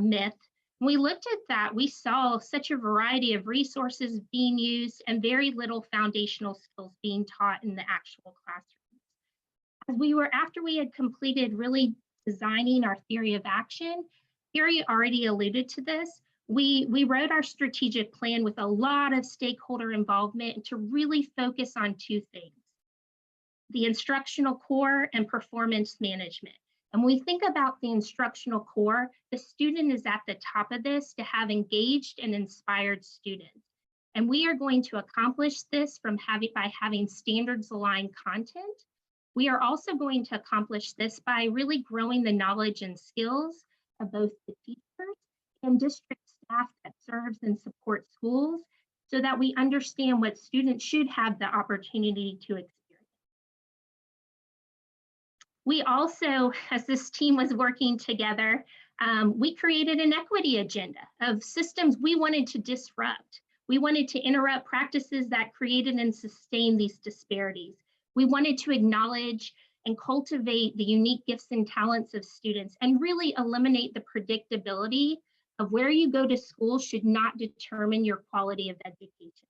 myth, when we looked at that, we saw such a variety of resources being used and very little foundational skills being taught in the actual classroom. After we had completed really designing our theory of action, Gary already alluded to this, we wrote our strategic plan with a lot of stakeholder involvement to really focus on two things: the instructional core and performance management. And when we think about the instructional core, the student is at the top of this to have engaged and inspired students. And we are going to accomplish this by having standards aligned content. We are also going to accomplish this by really growing the knowledge and skills of both the teachers and district staff that serves and supports schools, so that we understand what students should have the opportunity to experience. We also, as this team was working together, we created an equity agenda of systems we wanted to disrupt. We wanted to interrupt practices that created and sustained these disparities. We wanted to acknowledge and cultivate the unique gifts and talents of students and really eliminate the predictability of where you go to school should not determine your quality of education.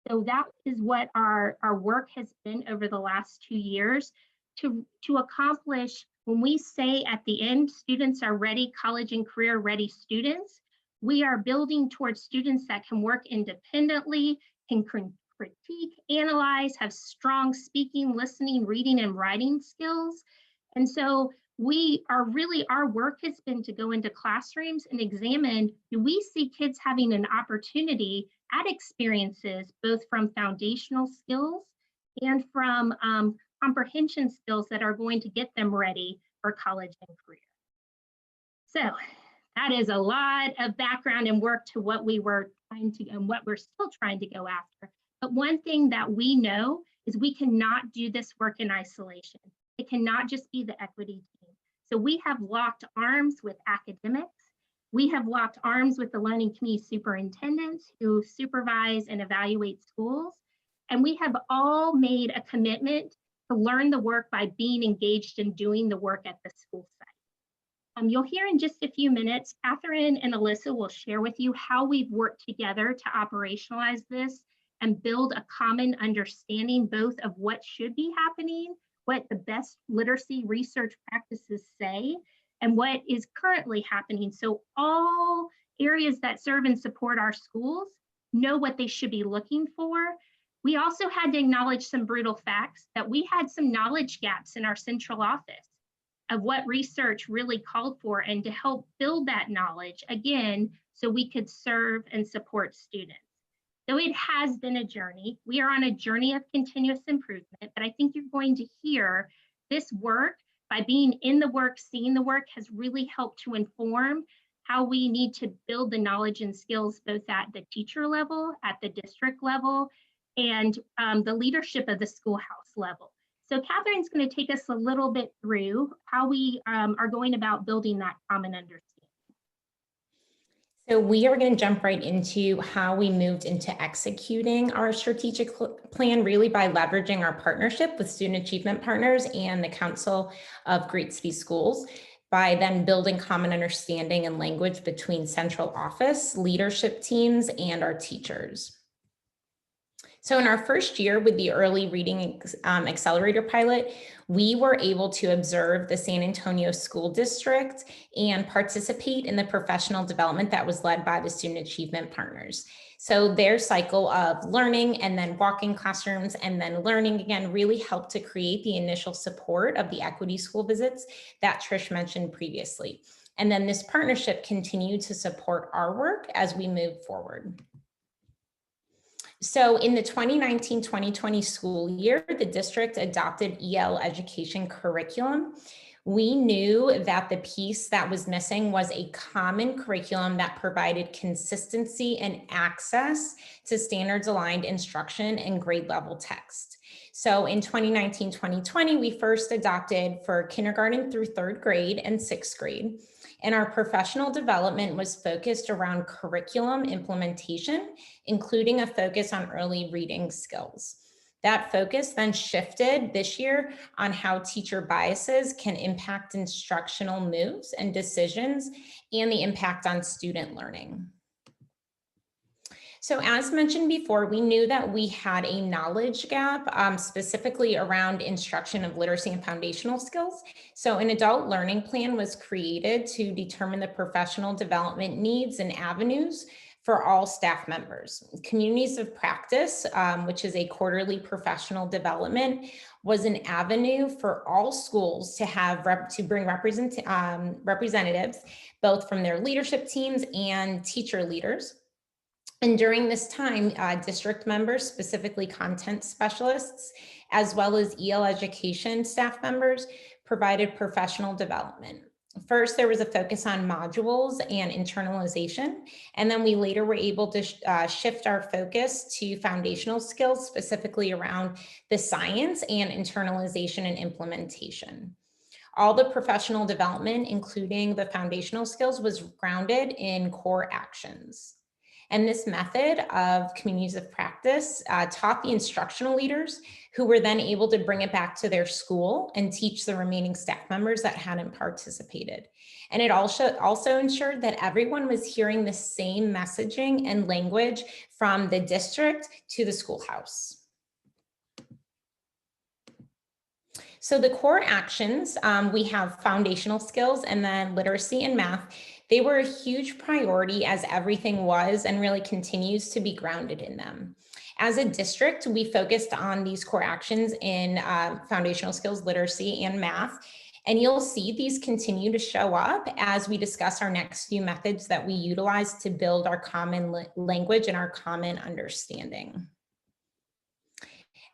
So that is what our work has been over the last 2 years to accomplish. When we say at the end, students are ready, college and career ready students, we are building towards students that can work independently, can critique, analyze, have strong speaking, listening, reading, and writing skills. And so our work has been to go into classrooms and examine, do we see kids having an opportunity at experiences, both from foundational skills and from comprehension skills that are going to get them ready for college and career. So that is a lot of background and work to what we were trying to, and what we're still trying to go after. But one thing that we know is we cannot do this work in isolation. It cannot just be the equity team. So we have locked arms with academics. We have locked arms with the learning community superintendents who supervise and evaluate schools. And we have all made a commitment to learn the work by being engaged in doing the work at the school site. You'll hear in just a few minutes, Catherine and Alyssa will share with you how we've worked together to operationalize this and build a common understanding both of what should be happening, what the best literacy research practices say, and what is currently happening. So all areas that serve and support our schools know what they should be looking for. We also had to acknowledge some brutal facts that we had some knowledge gaps in our central office of what research really called for, and to help build that knowledge again, so we could serve and support students. So it has been a journey. We are on a journey of continuous improvement, but I think you're going to hear this work, by being in the work, seeing the work, has really helped to inform how we need to build the knowledge and skills both at the teacher level, at the district level, and the leadership of the schoolhouse level. So Catherine's going to take us a little bit through how we are going about building that common understanding.
So we are going to jump right into how we moved into executing our strategic plan, really by leveraging our partnership with student achievement partners and the Council of Great City Schools, by then building common understanding and language between central office, leadership teams, and our teachers. So in our first year with the early reading accelerator pilot, we were able to observe the San Antonio School District and participate in the professional development that was led by the student achievement partners. So their cycle of learning and then walking classrooms and then learning again really helped to create the initial support of the equity school visits that Trish mentioned previously. And then this partnership continued to support our work as we move forward. So in the 2019-2020 school year, the district adopted EL education curriculum. We knew that the piece that was missing was a common curriculum that provided consistency and access to standards aligned instruction and grade level text. So in 2019-2020, we first adopted for kindergarten through 3rd grade and 6th grade. And our professional development was focused around curriculum implementation, including a focus on early reading skills. That focus then shifted this year on how teacher biases can impact instructional moves and decisions and the impact on student learning. So as mentioned before, we knew that we had a knowledge gap, specifically around instruction of literacy and foundational skills. So an adult learning plan was created to determine the professional development needs and avenues for all staff members. Communities of practice, which is a quarterly professional development, was an avenue for all schools to have bring representatives, both from their leadership teams and teacher leaders. And during this time, district members, specifically content specialists, as well as EL education staff members, provided professional development. First, there was a focus on modules and internalization, and then we later were able to shift our focus to foundational skills, specifically around the science and internalization and implementation. All the professional development, including the foundational skills, was grounded in core actions. And this method of communities of practice taught the instructional leaders, who were then able to bring it back to their school and teach the remaining staff members that hadn't participated. And it also ensured that everyone was hearing the same messaging and language from the district to the schoolhouse. So the core actions, we have foundational skills and then literacy and math. They were a huge priority, as everything was and really continues to be grounded in them. As a district, we focused on these core actions in foundational skills, literacy, and math. And you'll see these continue to show up as we discuss our next few methods that we utilize to build our common language and our common understanding.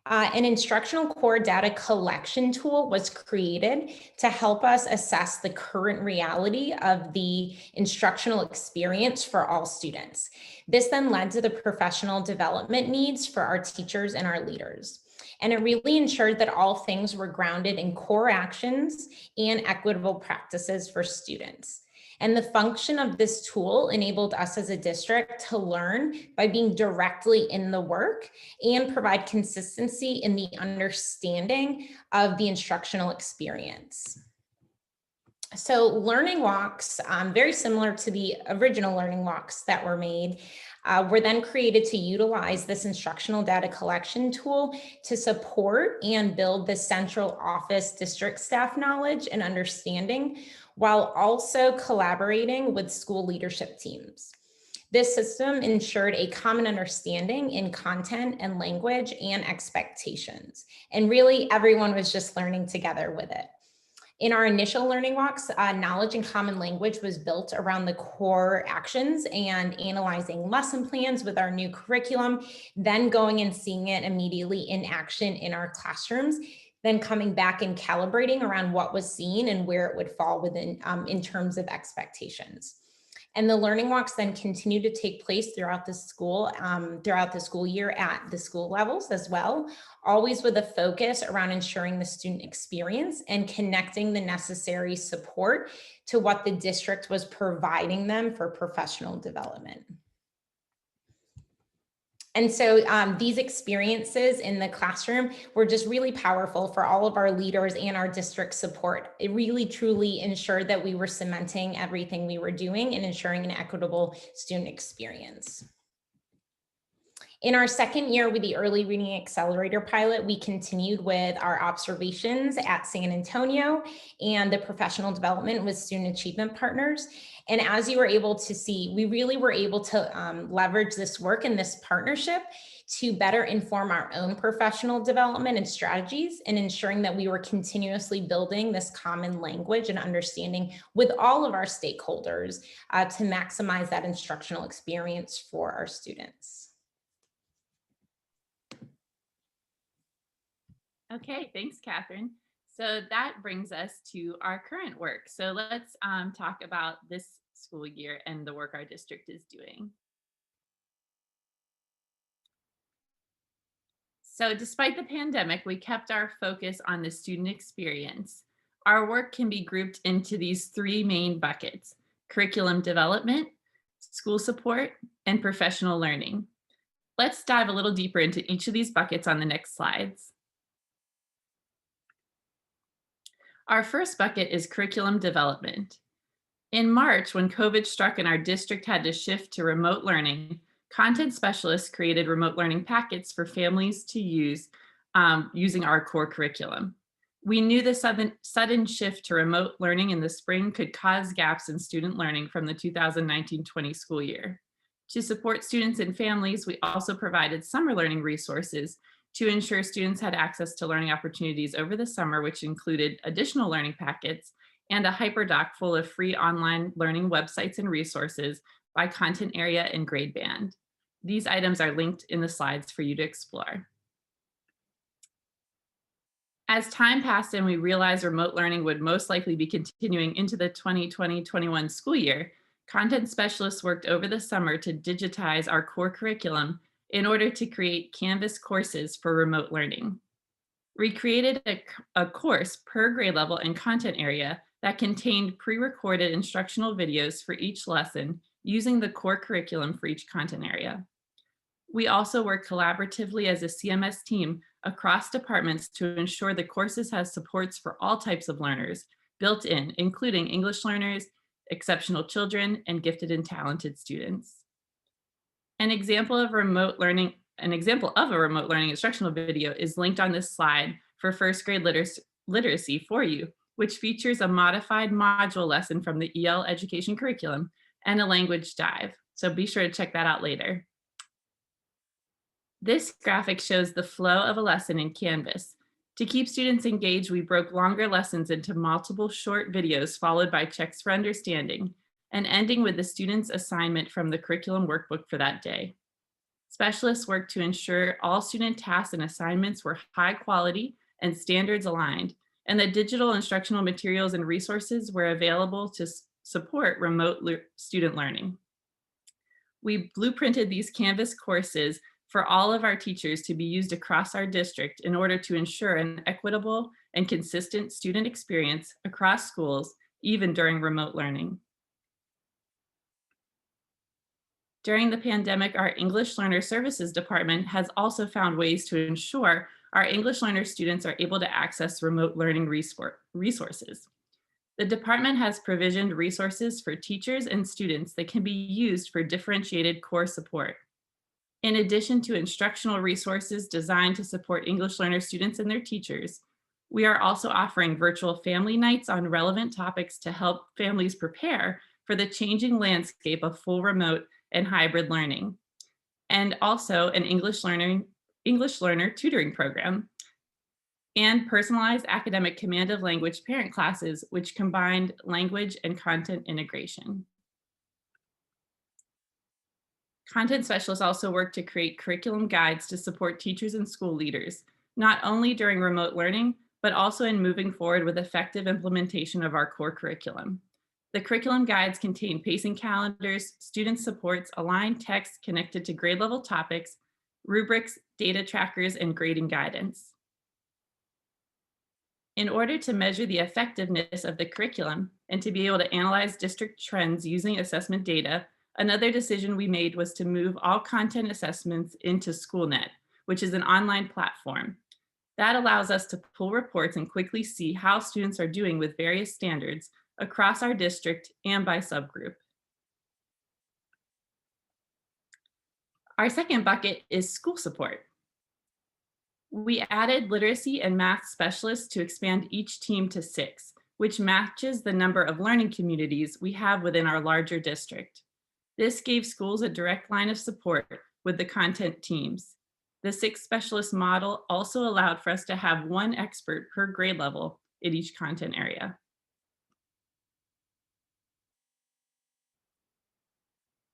An instructional core data collection tool was created to help us assess the current reality of the instructional experience for all students. This then led to the professional development needs for our teachers and our leaders. And it really ensured that all things were grounded in core actions and equitable practices for students. And the function of this tool enabled us as a district to learn by being directly in the work and provide consistency in the understanding of the instructional experience. So learning walks, very similar to the original learning walks that were made, were then created to utilize this instructional data collection tool to support and build the central office district staff knowledge and understanding, while also collaborating with school leadership teams. This system ensured a common understanding in content and language and expectations. And really, everyone was just learning together with it. In our initial learning walks, knowledge and common language was built around the core actions and analyzing lesson plans with our new curriculum, then going and seeing it immediately in action in our classrooms, then coming back and calibrating around what was seen and where it would fall within in terms of expectations. And the learning walks then continue to take place throughout the school year at the school levels as well, always with a focus around ensuring the student experience and connecting the necessary support to what the district was providing them for professional development. And so these experiences in the classroom were just really powerful for all of our leaders and our district support. It really truly ensured that we were cementing everything we were doing and ensuring an equitable student experience. In our second year with the Early Reading Accelerator pilot, we continued with our observations at San Antonio and the professional development with student achievement partners. And as you were able to see, we really were able to leverage this work and this partnership to better inform our own professional development and strategies, and ensuring that we were continuously building this common language and understanding with all of our stakeholders to maximize that instructional experience for our students.
Okay, thanks, Catherine. So that brings us to our current work. So let's talk about this school year and the work our district is doing. So despite the pandemic, we kept our focus on the student experience. Our work can be grouped into these three main buckets: curriculum development, school support, and professional learning. Let's dive a little deeper into each of these buckets on the next slides. Our first bucket is curriculum development. In March, when COVID struck and our district had to shift to remote learning, content specialists created remote learning packets for families to use using our core curriculum. We knew the sudden shift to remote learning in the spring could cause gaps in student learning from the 2019-20 school year. To support students and families, we also provided summer learning resources to ensure students had access to learning opportunities over the summer, which included additional learning packets and a hyperdoc full of free online learning websites and resources by content area and grade band. These items are linked in the slides for you to explore. As time passed and we realized remote learning would most likely be continuing into the 2020-21 school year, content specialists worked over the summer to digitize our core curriculum in order to create Canvas courses for remote learning. We created a course per grade level and content area that contained pre-recorded instructional videos for each lesson using the core curriculum for each content area. We also work collaboratively as a CMS team across departments to ensure the courses has supports for all types of learners built in, including English learners, exceptional children, and gifted and talented students. An example of a remote learning instructional video is linked on this slide for first grade literacy for you, which features a modified module lesson from the EL education curriculum and a language dive. So be sure to check that out later. This graphic shows the flow of a lesson in Canvas. To keep students engaged, we broke longer lessons into multiple short videos followed by checks for understanding, and ending with the student's assignment from the curriculum workbook for that day. Specialists worked to ensure all student tasks and assignments were high quality and standards aligned, and that digital instructional materials and resources were available to support remote student learning. We blueprinted these Canvas courses for all of our teachers to be used across our district in order to ensure an equitable and consistent student experience across schools, even during remote learning. During the pandemic, our English Learner Services Department has also found ways to ensure our English learner students are able to access remote learning resources. The department has provisioned resources for teachers and students that can be used for differentiated core support. In addition to instructional resources designed to support English learner students and their teachers, we are also offering virtual family nights on relevant topics to help families prepare for the changing landscape of full remote and hybrid learning, and also an English learner tutoring program, and personalized academic command of language parent classes, which combined language and content integration. Content specialists also work to create curriculum guides to support teachers and school leaders, not only during remote learning, but also in moving forward with effective implementation of our core curriculum. The curriculum guides contain pacing calendars, student supports, aligned text connected to grade level topics, rubrics, data trackers, and grading guidance. In order to measure the effectiveness of the curriculum and to be able to analyze district trends using assessment data, another decision we made was to move all content assessments into SchoolNet, which is an online platform. That allows us to pull reports and quickly see how students are doing with various standards across our district and by subgroup. Our second bucket is school support. We added literacy and math specialists to expand each team to 6, which matches the number of learning communities we have within our larger district. This gave schools a direct line of support with the content teams. The 6 specialist model also allowed for us to have 1 expert per grade level in each content area.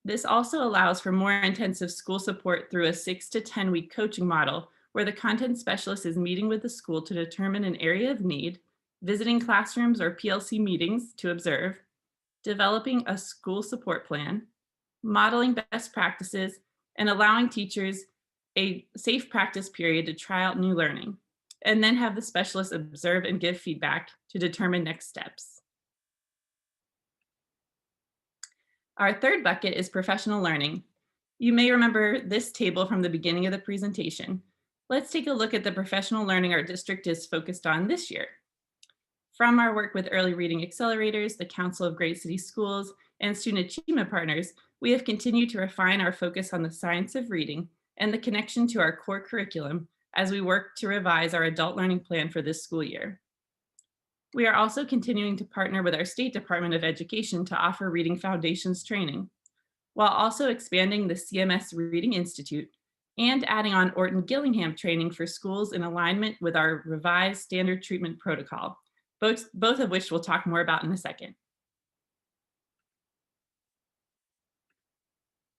This also allows for more intensive school support through a 6 to 10 week coaching model where the content specialist is meeting with the school to determine an area of need, visiting classrooms or PLC meetings to observe, developing a school support plan, modeling best practices, and allowing teachers a safe practice period to try out new learning, and then have the specialist observe and give feedback to determine next steps. Our third bucket is professional learning. You may remember this table from the beginning of the presentation. Let's take a look at the professional learning our district is focused on this year. From our work with Early Reading Accelerators, the Council of Great City Schools, and Student Achievement Partners, we have continued to refine our focus on the science of reading and the connection to our core curriculum as we work to revise our adult learning plan for this school year. We are also continuing to partner with our State Department of Education to offer Reading Foundations training, while also expanding the CMS Reading Institute and adding on Orton Gillingham training for schools in alignment with our revised standard treatment protocol, both of which we'll talk more about in a second.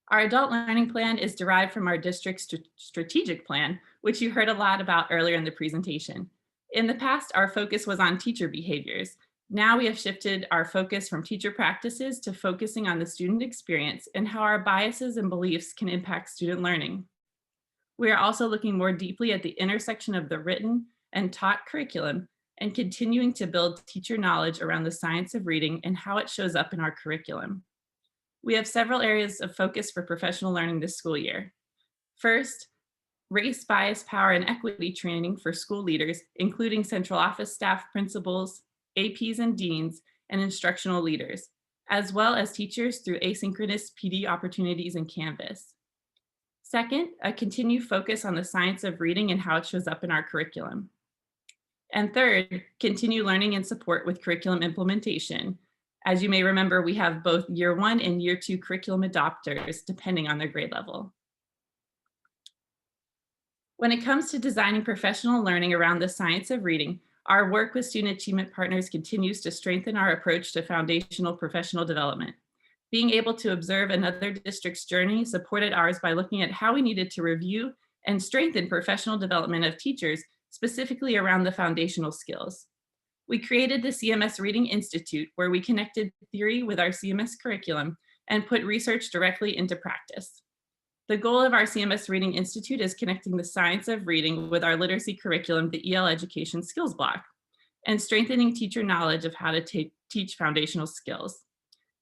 Our adult learning plan is derived from our district's strategic plan, which you heard a lot about earlier in the presentation. In the past, our focus was on teacher behaviors. Now we have shifted our focus from teacher practices to focusing on the student experience and how our biases and beliefs can impact student learning. We are also looking more deeply at the intersection of the written and taught curriculum and continuing to build teacher knowledge around the science of reading and how it shows up in our curriculum. We have several areas of focus for professional learning this school year. First, race, bias, power, and equity training for school leaders, including central office staff, principals, APs and deans, and instructional leaders, as well as teachers through asynchronous PD opportunities and Canvas. Second, a continued focus on the science of reading and how it shows up in our curriculum. And third, continue learning and support with curriculum implementation. As you may remember, we have both year 1 and year 2 curriculum adopters, depending on their grade level. When it comes to designing professional learning around the science of reading, our work with Student Achievement Partners continues to strengthen our approach to foundational professional development. Being able to observe another district's journey supported ours by looking at how we needed to review and strengthen professional development of teachers, specifically around the foundational skills. We created the CMS Reading Institute, where we connected theory with our CMS curriculum and put research directly into practice. The goal of our CMS Reading Institute is connecting the science of reading with our literacy curriculum, the EL Education Skills Block, and strengthening teacher knowledge of how to teach foundational skills.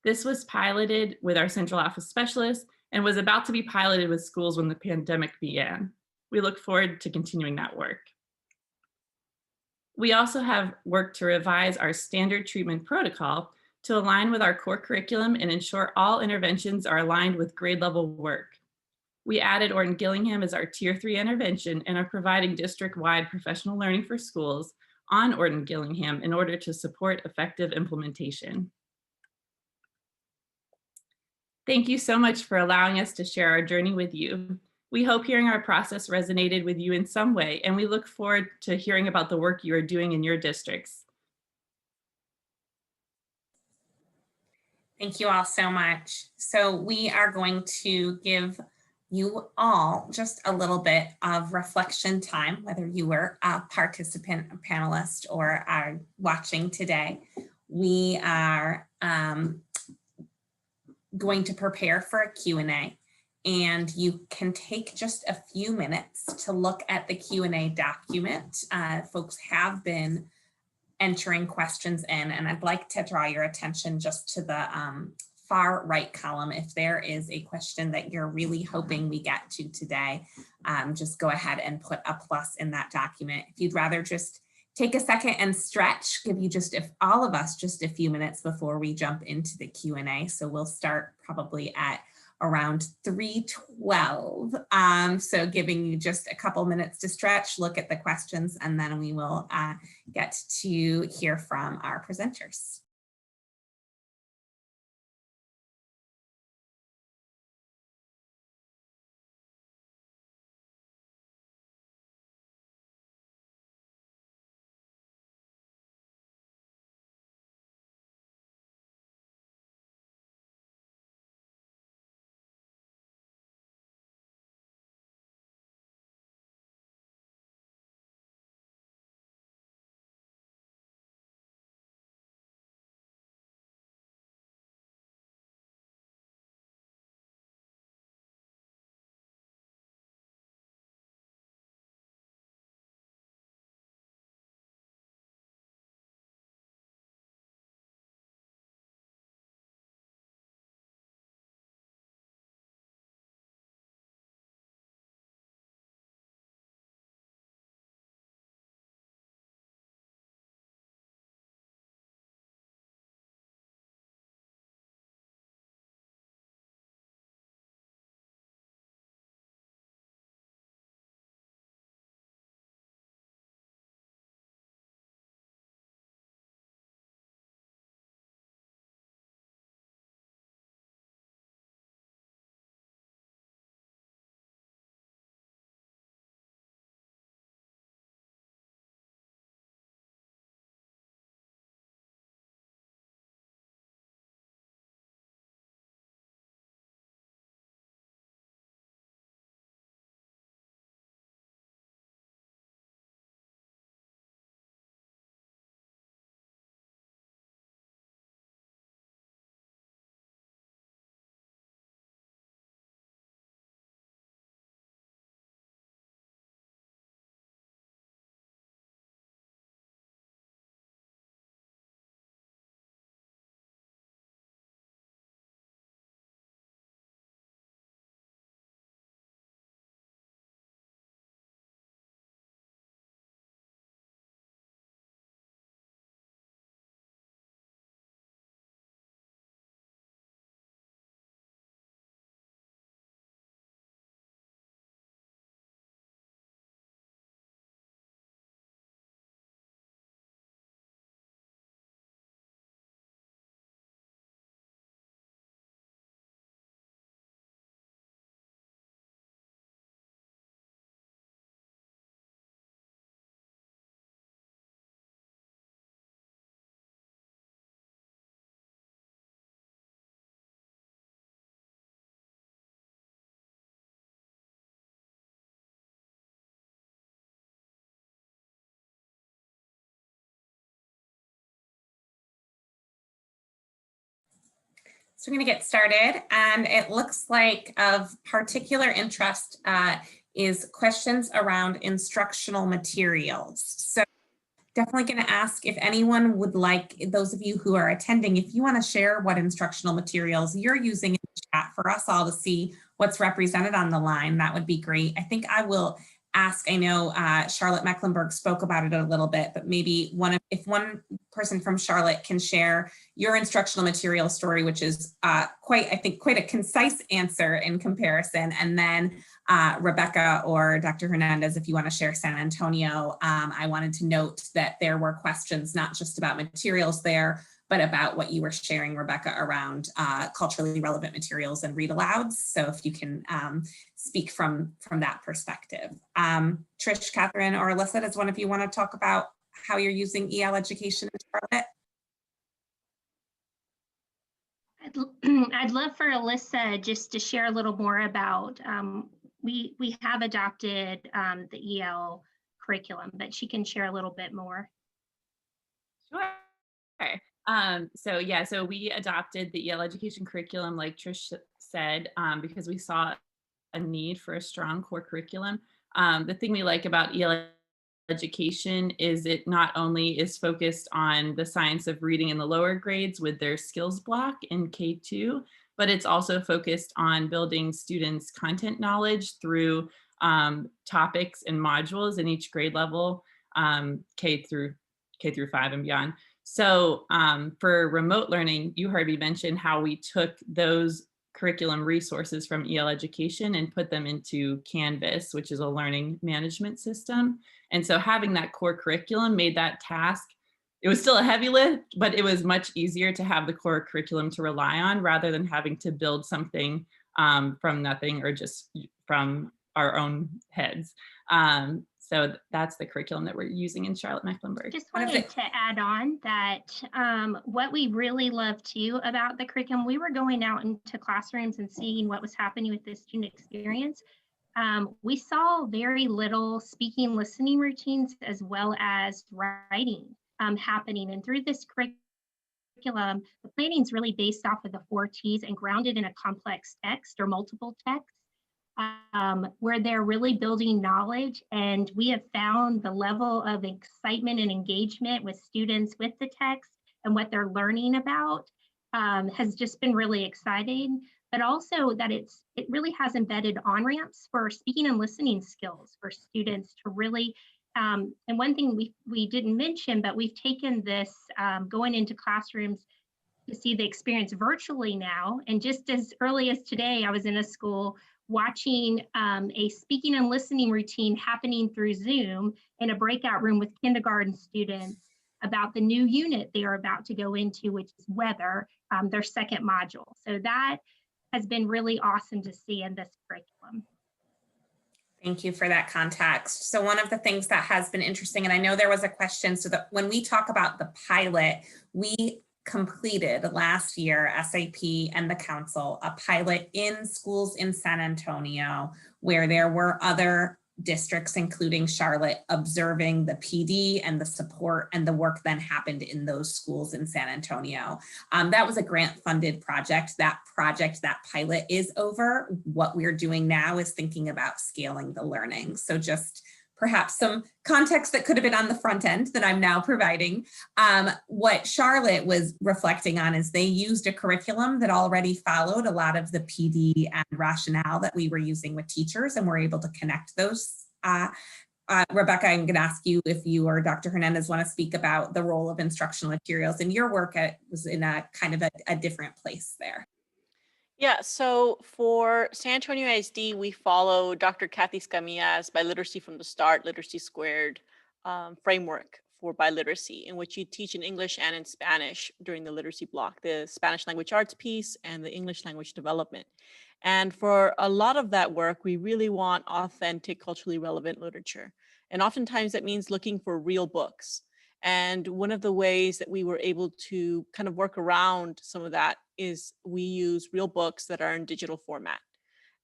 This was piloted with our central office specialists and was about to be piloted with schools when the pandemic began. We look forward to continuing that work. We also have worked to revise our standard treatment protocol to align with our core curriculum and ensure all interventions are aligned with grade level work. We added Orton Gillingham as our Tier 3 intervention and are providing district-wide professional learning for schools on Orton Gillingham in order to support effective implementation. Thank you so much for allowing us to share our journey with you. We hope hearing our process resonated with you in some way, and we look forward to hearing about the work you are doing in your districts.
Thank you all so much. So we are going to give you all just a little bit of reflection time, whether you were a participant, a panelist, or are watching today. We are going to prepare for a Q&A, and you can take just a few minutes to look at the Q&A document. Folks have been entering questions in, and I'd like to draw your attention just to the far right column. If there is a question that you're really hoping we get to today, just go ahead and put a plus in that document. If you'd rather just take a second and stretch, give you just, if all of us, just a few minutes before we jump into the Q&A. So we'll start probably at around 3:12. So giving you just a couple minutes to stretch, look at the questions, and then we will get to hear from our presenters. So we're going to get started, and it looks like of particular interest is questions around instructional materials. So definitely going to ask if anyone would like, those of you who are attending, if you want to share what instructional materials you're using in the chat for us all to see what's represented on the line, that would be great. I think I will ask, I know Charlotte Mecklenburg spoke about it a little bit, but maybe if one person from Charlotte can share your instructional material story, which is quite a concise answer in comparison. And then Rebecca or Dr. Hernandez, if you want to share San Antonio, I wanted to note that there were questions not just about materials there, but about what you were sharing, Rebecca, around culturally relevant materials and read alouds. So if you can speak from that perspective. Trish, Catherine, or Alyssa, does one of you want to talk about how you're using EL education in Charlotte?
I'd love for Alyssa just to share a little more about, we have adopted the EL curriculum, but she can share a little bit more.
Sure. So we adopted the EL education curriculum, like Trish said, because we saw a need for a strong core curriculum. The thing we like about EL education is it not only is focused on the science of reading in the lower grades with their skills block in K2, but it's also focused on building students' content knowledge through topics and modules in each grade level, K through 5 and beyond. So for remote learning, you heard me mention how we took those curriculum resources from EL education and put them into Canvas, which is a learning management system. And so having that core curriculum made that task, it was still a heavy lift, but it was much easier to have the core curriculum to rely on rather than having to build something from nothing or just from our own heads. So that's the curriculum that we're using in Charlotte Mecklenburg.
Just wanted to add on that what we really love too about the curriculum, we were going out into classrooms and seeing what was happening with the student experience. We saw very little speaking, listening routines as well as writing happening. And through this curriculum, the planning is really based off of the 4 T's and grounded in a complex text or multiple texts. Where they're really building knowledge, and we have found the level of excitement and engagement with students with the text and what they're learning about has just been really exciting, but also that it really has embedded on-ramps for speaking and listening skills for students to really, and one thing we didn't mention, but we've taken this going into classrooms to see the experience virtually now, and just as early as today, I was in a school watching a speaking and listening routine happening through Zoom in a breakout room with kindergarten students about the new unit they are about to go into, which is weather, their second module. So that has been really awesome to see in this curriculum.
Thank you for that context. So one of the things that has been interesting, and I know there was a question, so that when we talk about the pilot, we completed last year, SAP and the council, a pilot in schools in San Antonio where there were other districts, including Charlotte, observing the PD and the support, and the work then happened in those schools in San Antonio. That was a grant funded project. That pilot is over. What we're doing now is thinking about scaling the learning. So just perhaps some context that could have been on the front end that I'm now providing. What Charlotte was reflecting on is they used a curriculum that already followed a lot of the PD and rationale that we were using with teachers, and we're able to connect those. Rebecca, I'm going to ask you if you or Dr. Hernandez want to speak about the role of instructional materials in your work. It was in a kind of a different place there.
Yeah, so for San Antonio ISD, we follow Dr. Kathy Scamia's Biliteracy from the Start, Literacy Squared framework for biliteracy, in which you teach in English and in Spanish during the literacy block, the Spanish language arts piece and the English language development. And for a lot of that work, we really want authentic, culturally relevant literature. And oftentimes that means looking for real books. And one of the ways that we were able to kind of work around some of that is we use real books that are in digital format.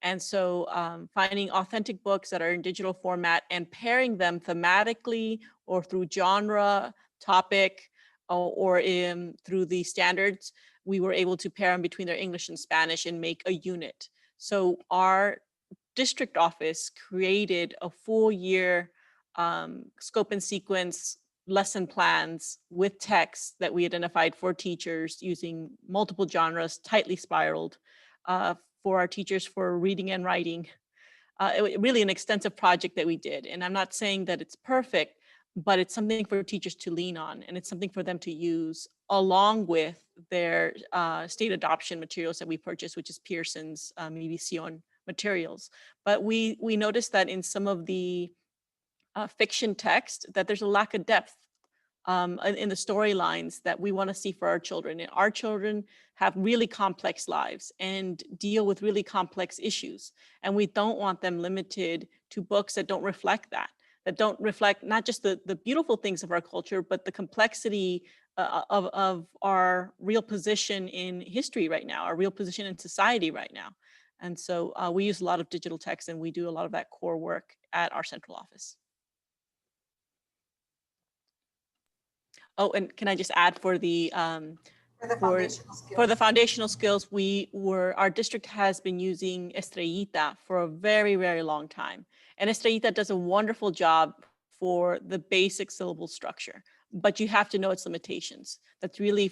And so finding authentic books that are in digital format and pairing them thematically or through genre, topic, or through the standards we were able to pair them between their English and Spanish and make a unit. So our district office created a full year scope and sequence lesson plans with text that we identified for teachers using multiple genres, tightly spiraled for our teachers for reading and writing. Really an extensive project that we did. And I'm not saying that it's perfect, but it's something for teachers to lean on, and it's something for them to use along with their state adoption materials that we purchased, which is Pearson's Medición materials. But we noticed that in some of the fiction text that there's a lack of depth in the storylines that we want to see for our children. And our children have really complex lives and deal with really complex issues. And we don't want them limited to books that don't reflect that don't reflect not just the beautiful things of our culture, but the complexity of our real position in history right now, our real position in society right now. And so we use a lot of digital text, and we do a lot of that core work at our central office. Oh, and can I just add for the foundational skills, our district has been using Estrellita for a very, very long time. And Estrellita does a wonderful job for the basic syllable structure, but you have to know its limitations. That's really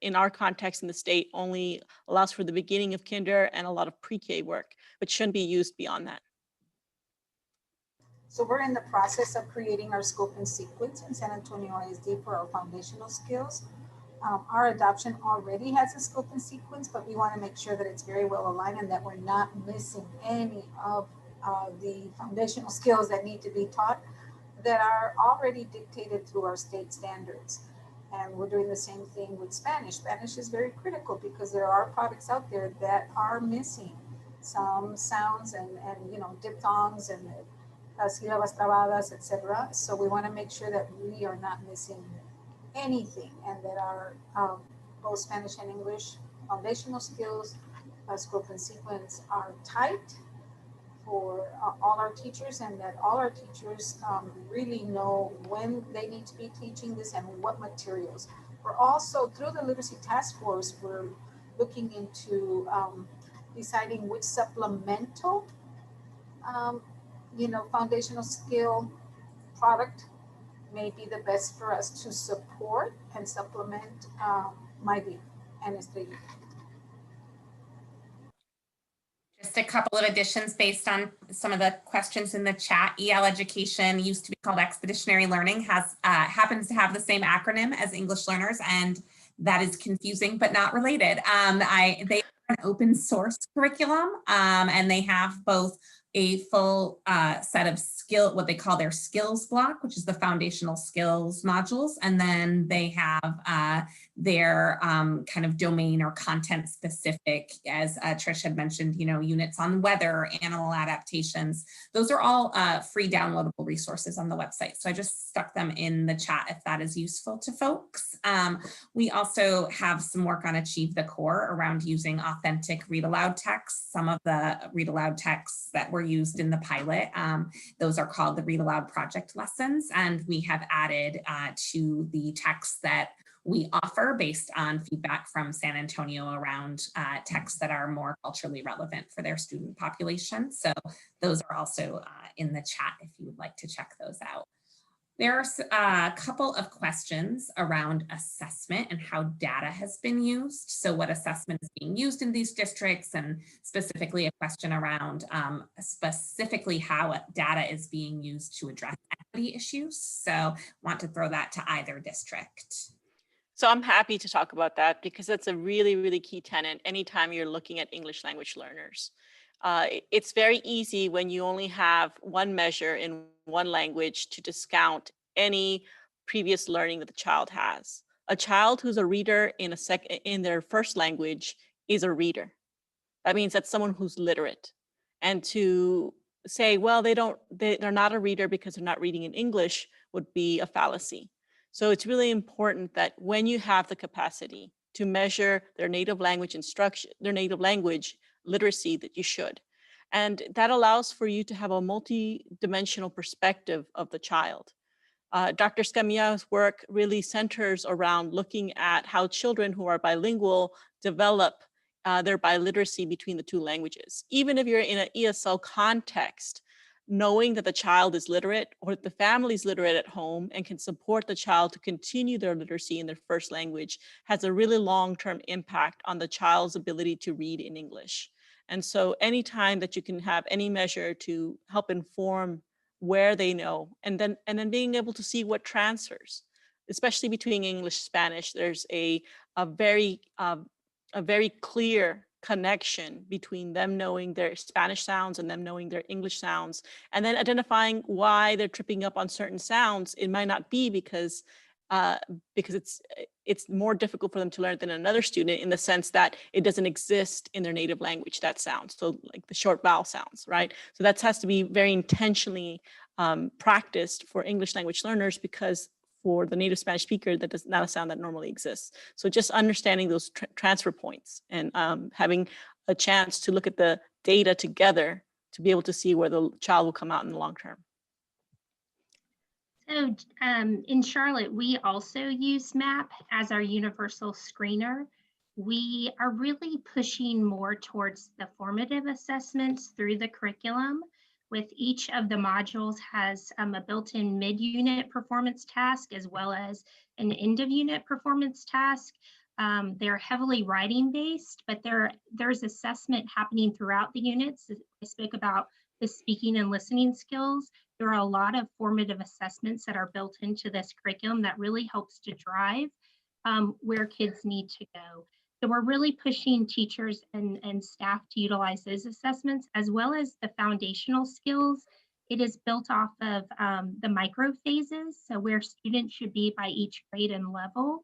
in our context in the state, only allows for the beginning of kinder and a lot of pre-K work, but shouldn't be used beyond that.
So we're in the process of creating our scope and sequence in San Antonio ISD for our foundational skills. Our adoption already has a scope and sequence, but we want to make sure that it's very well aligned and that we're not missing any of the foundational skills that need to be taught that are already dictated through our state standards. And we're doing the same thing with Spanish. Spanish is very critical because there are products out there that are missing some sounds and diphthongs and sílabas trabadas, etc. So we want to make sure that we are not missing anything, and that our both Spanish and English foundational skills, scope and sequence are tight for all our teachers, and that all our teachers really know when they need to be teaching this and what materials. We're also, through the Literacy Task Force, we're looking into deciding which supplemental foundational skill product may be the best for us to support and supplement MyView and Estrella.
Just a couple of additions based on some of the questions in the chat. EL education used to be called Expeditionary Learning, happens to have the same acronym as English learners, and that is confusing but not related. They are an open source curriculum, and they have both a full set of what they call their skills block, which is the foundational skills modules. And then they have their kind of domain or content specific, as Trish had mentioned, units on weather, animal adaptations. Those are all free downloadable resources on the website. So I just stuck them in the chat if that is useful to folks. We also have some work on Achieve the Core around using authentic read aloud texts. Some of the read aloud texts that were used in the pilot, those are called the Read Aloud Project lessons, and we have added to the texts that we offer based on feedback from San Antonio around texts that are more culturally relevant for their student population. So those are also in the chat if you would like to check those out. There's a couple of questions around assessment and how data has been used. So what assessment is being used in these districts, and specifically a question around specifically how data is being used to address equity issues. So want to throw that to either district.
So I'm happy to talk about that because that's a really, really key tenet anytime you're looking at English language learners. It's very easy when you only have one measure in one language to discount any previous learning that the child has. A child who's a reader in their first language is a reader. That means that's someone who's literate. And to say, well, they're not a reader because they're not reading in English would be a fallacy. So it's really important that when you have the capacity to measure their native language instruction, their native language literacy, that you should. And that allows for you to have a multi-dimensional perspective of the child. Dr. Scamia's work really centers around looking at how children who are bilingual develop their biliteracy between the two languages. Even if you're in an ESL context, knowing that the child is literate or the family is literate at home and can support the child to continue their literacy in their first language has a really long-term impact on the child's ability to read in English. And so anytime that you can have any measure to help inform where they know, and then being able to see what transfers, especially between English and Spanish, there's a very clear connection between them knowing their Spanish sounds and them knowing their English sounds, and then identifying why they're tripping up on certain sounds. It might not be because it's more difficult for them to learn than another student, in the sense that it doesn't exist in their native language, that sound. So like the short vowel sounds, right? So that has to be very intentionally practiced for English language learners, because for the native Spanish speaker, that is not a sound that normally exists. So just understanding those transfer points and having a chance to look at the data together to be able to see where the child will come out in the long term.
So in Charlotte, we also use MAP as our universal screener. We are really pushing more towards the formative assessments through the curriculum, with each of the modules has a built-in mid-unit performance task as well as an end-of-unit performance task. They're heavily writing-based, but there's assessment happening throughout the units. I spoke about the speaking and listening skills. There are a lot of formative assessments that are built into this curriculum that really helps to drive where kids need to go. So we're really pushing teachers and staff to utilize those assessments, as well as the foundational skills. It is built off of the micro phases, so where students should be by each grade and level.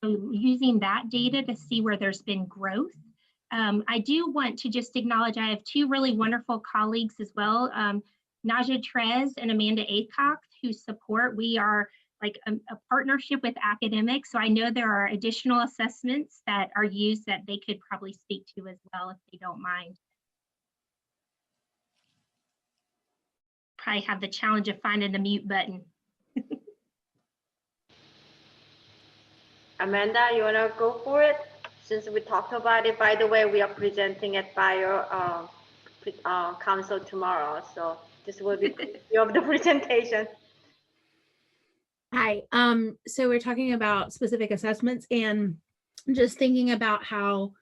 So using that data to see where there's been growth. I do want to just acknowledge I have two really wonderful colleagues as well, Naja Trez and Amanda Acock, who support. We are like a partnership with Academics, so I know there are additional assessments that are used that they could probably speak to as well if they don't mind. Probably have the challenge of finding the mute button.
Amanda, you wanna go for it? Since we talked about it, by the way, we are presenting at Bio Council tomorrow, so this will be of the presentation.
Hi, so we're talking about specific assessments and just thinking about how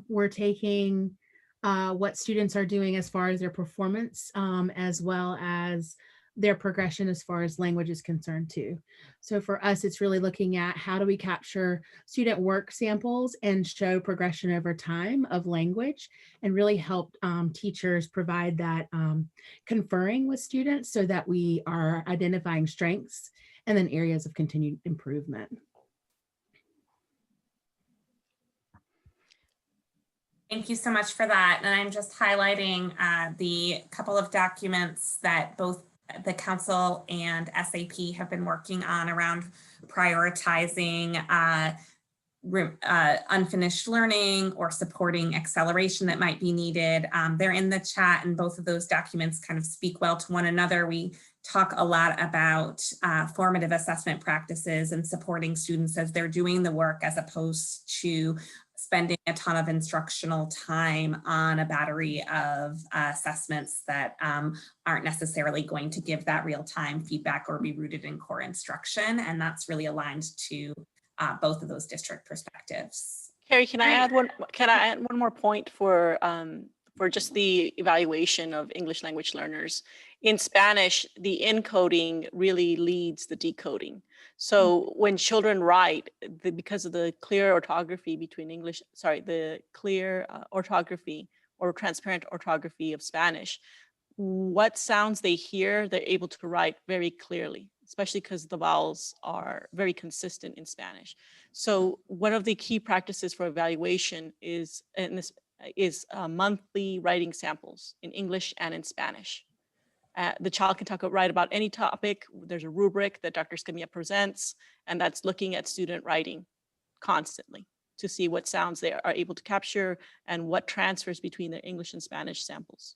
we're taking what students are doing as far as their performance, as well as their progression as far as language is concerned too. So for us, it's really looking at how do we capture student work samples and show progression over time of language, and really help teachers provide that conferring with students so that we are identifying strengths and then areas of continued improvement.
Thank you so much for that. And I'm just highlighting the couple of documents that both the council and SAP have been working on around prioritizing unfinished learning or supporting acceleration that might be needed. They're in the chat, and both of those documents kind of speak well to one another. We talk a lot about formative assessment practices and supporting students as they're doing the work, as opposed to spending a ton of instructional time on a battery of assessments that aren't necessarily going to give that real-time feedback or be rooted in core instruction. And that's really aligned to both of those district perspectives.
Carrie, can I add one more point for just the evaluation of English language learners? In Spanish, the encoding really leads the decoding. So when children write, because of the clear orthography between English, the clear orthography or transparent orthography of Spanish, what sounds they hear, they're able to write very clearly, especially because the vowels are very consistent in Spanish. So one of the key practices for evaluation is monthly writing samples in English and in Spanish. The child can write about any topic. There's a rubric that Dr. Scamia presents, and that's looking at student writing constantly to see what sounds they are able to capture and what transfers between their English and Spanish samples.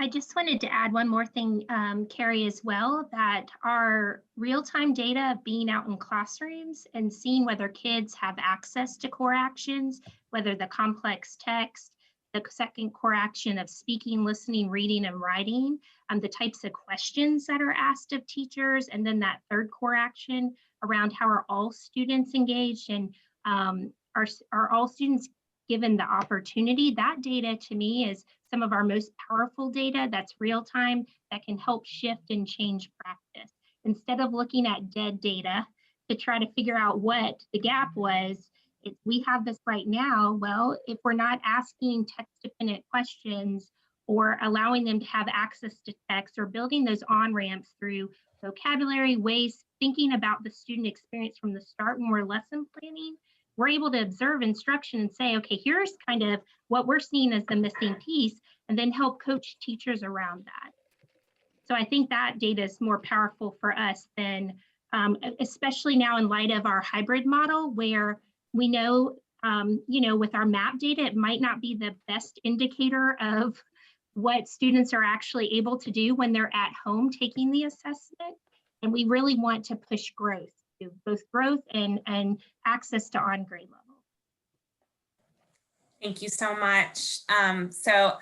I just wanted to add one more thing, Carrie, as well, that our real-time data of being out in classrooms and seeing whether kids have access to core actions, whether the complex text, the second core action of speaking, listening, reading, and writing, the types of questions that are asked of teachers, and then that third core action around how are all students engaged, and are all students given the opportunity. That data to me is some of our most powerful data that's real time, that can help shift and change practice. Instead of looking at dead data to try to figure out what the gap was, if we have this right now, well, if we're not asking text-dependent questions or allowing them to have access to text or building those on-ramps through vocabulary, ways, thinking about the student experience from the start when we're lesson planning, we're able to observe instruction and say, okay, here's kind of what we're seeing as the missing piece, and then help coach teachers around that. So I think that data is more powerful for us than, especially now in light of our hybrid model, where we know, with our map data, it might not be the best indicator of what students are actually able to do when they're at home taking the assessment. And we really want to push growth, both growth and access to on-grade level.
Thank you so much. So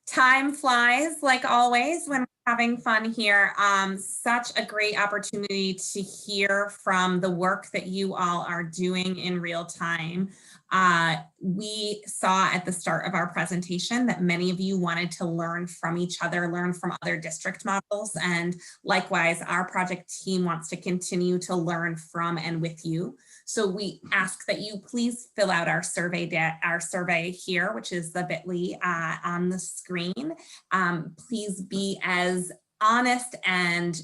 time flies like always when we're having fun here. Such a great opportunity to hear from the work that you all are doing in real time. We saw at the start of our presentation that many of you wanted to learn from each other, learn from other district models, and likewise, our project team wants to continue to learn from and with you. So we ask that you please fill out our survey here, which is the bit.ly on the screen. Please be as honest and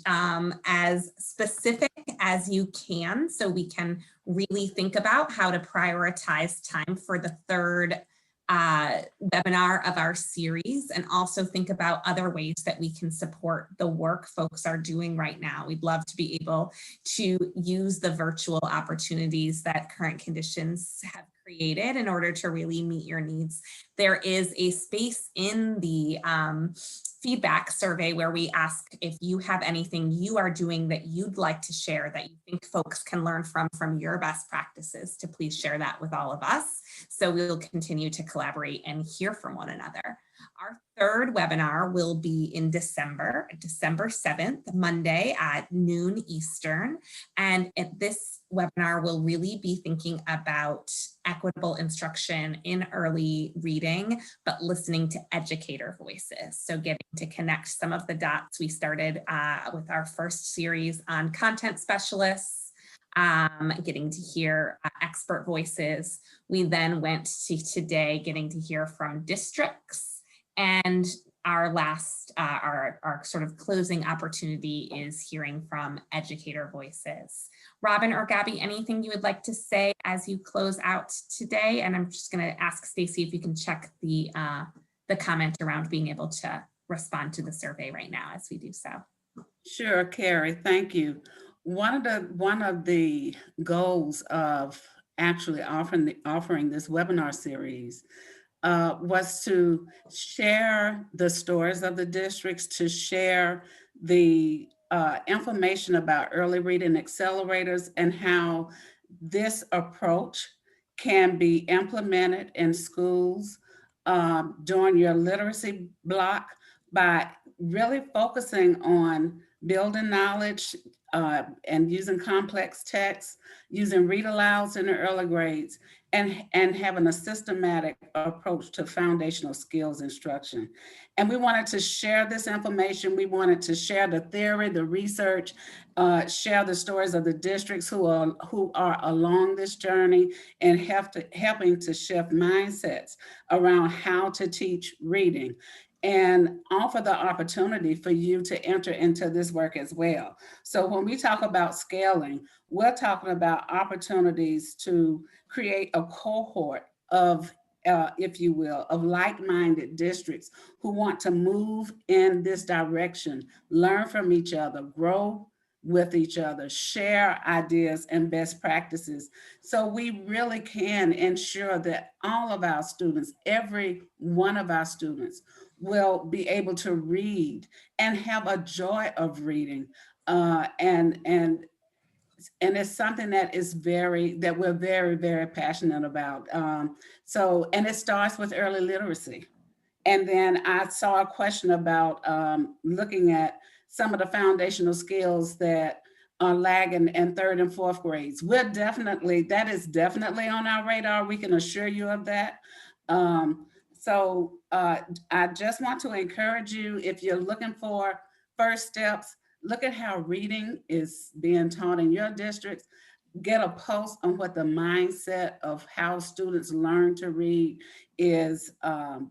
as specific as you can, so we can really think about how to prioritize time for the third webinar of our series, and also think about other ways that we can support the work folks are doing right now. We'd love to be able to use the virtual opportunities that current conditions have created in order to really meet your needs. There is a space in the feedback survey where we ask if you have anything you are doing that you'd like to share that you think folks can learn from your best practices, to please share that with all of us. So we'll continue to collaborate and hear from one another. Our third webinar will be in December 7th, Monday at noon Eastern. And at this webinar, we'll really be thinking about equitable instruction in early reading, but listening to educator voices. So getting to connect some of the dots we started with our first series on content specialists, getting to hear expert voices. We then went to today getting to hear from districts, and our last, our sort of closing opportunity is hearing from educator voices. Robin or Gabby, anything you would like to say as you close out today? And I'm just going to ask Stacy if you can check the comment around being able to respond to the survey right now as we do so.
Sure, Carrie, thank you. One of the goals of actually offering this webinar series was to share the stories of the districts, to share the information about early reading accelerators and how this approach can be implemented in schools during your literacy block by really focusing on building knowledge and using complex text, using read alouds in the early grades, and having a systematic approach to foundational skills instruction. And we wanted to share this information. We wanted to share the theory, the research, share the stories of the districts who are along this journey, and helping to shift mindsets around how to teach reading, and offer the opportunity for you to enter into this work as well. So when we talk about scaling, we're talking about opportunities to create a cohort of, if you will, of like-minded districts who want to move in this direction, learn from each other, grow with each other, share ideas and best practices. So we really can ensure that all of our students, every one of our students, will be able to read and have a joy of reading. And it's something that we're very, very passionate about. And it starts with early literacy. And then I saw a question about looking at some of the foundational skills that are lagging in 3rd and 4th grades. That is definitely on our radar. We can assure you of that. I just want to encourage you, if you're looking for first steps, look at how reading is being taught in your districts. Get a pulse on what the mindset of how students learn to read is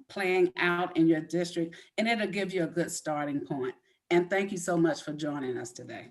playing out in your district, and it'll give you a good starting point. And thank you so much for joining us today.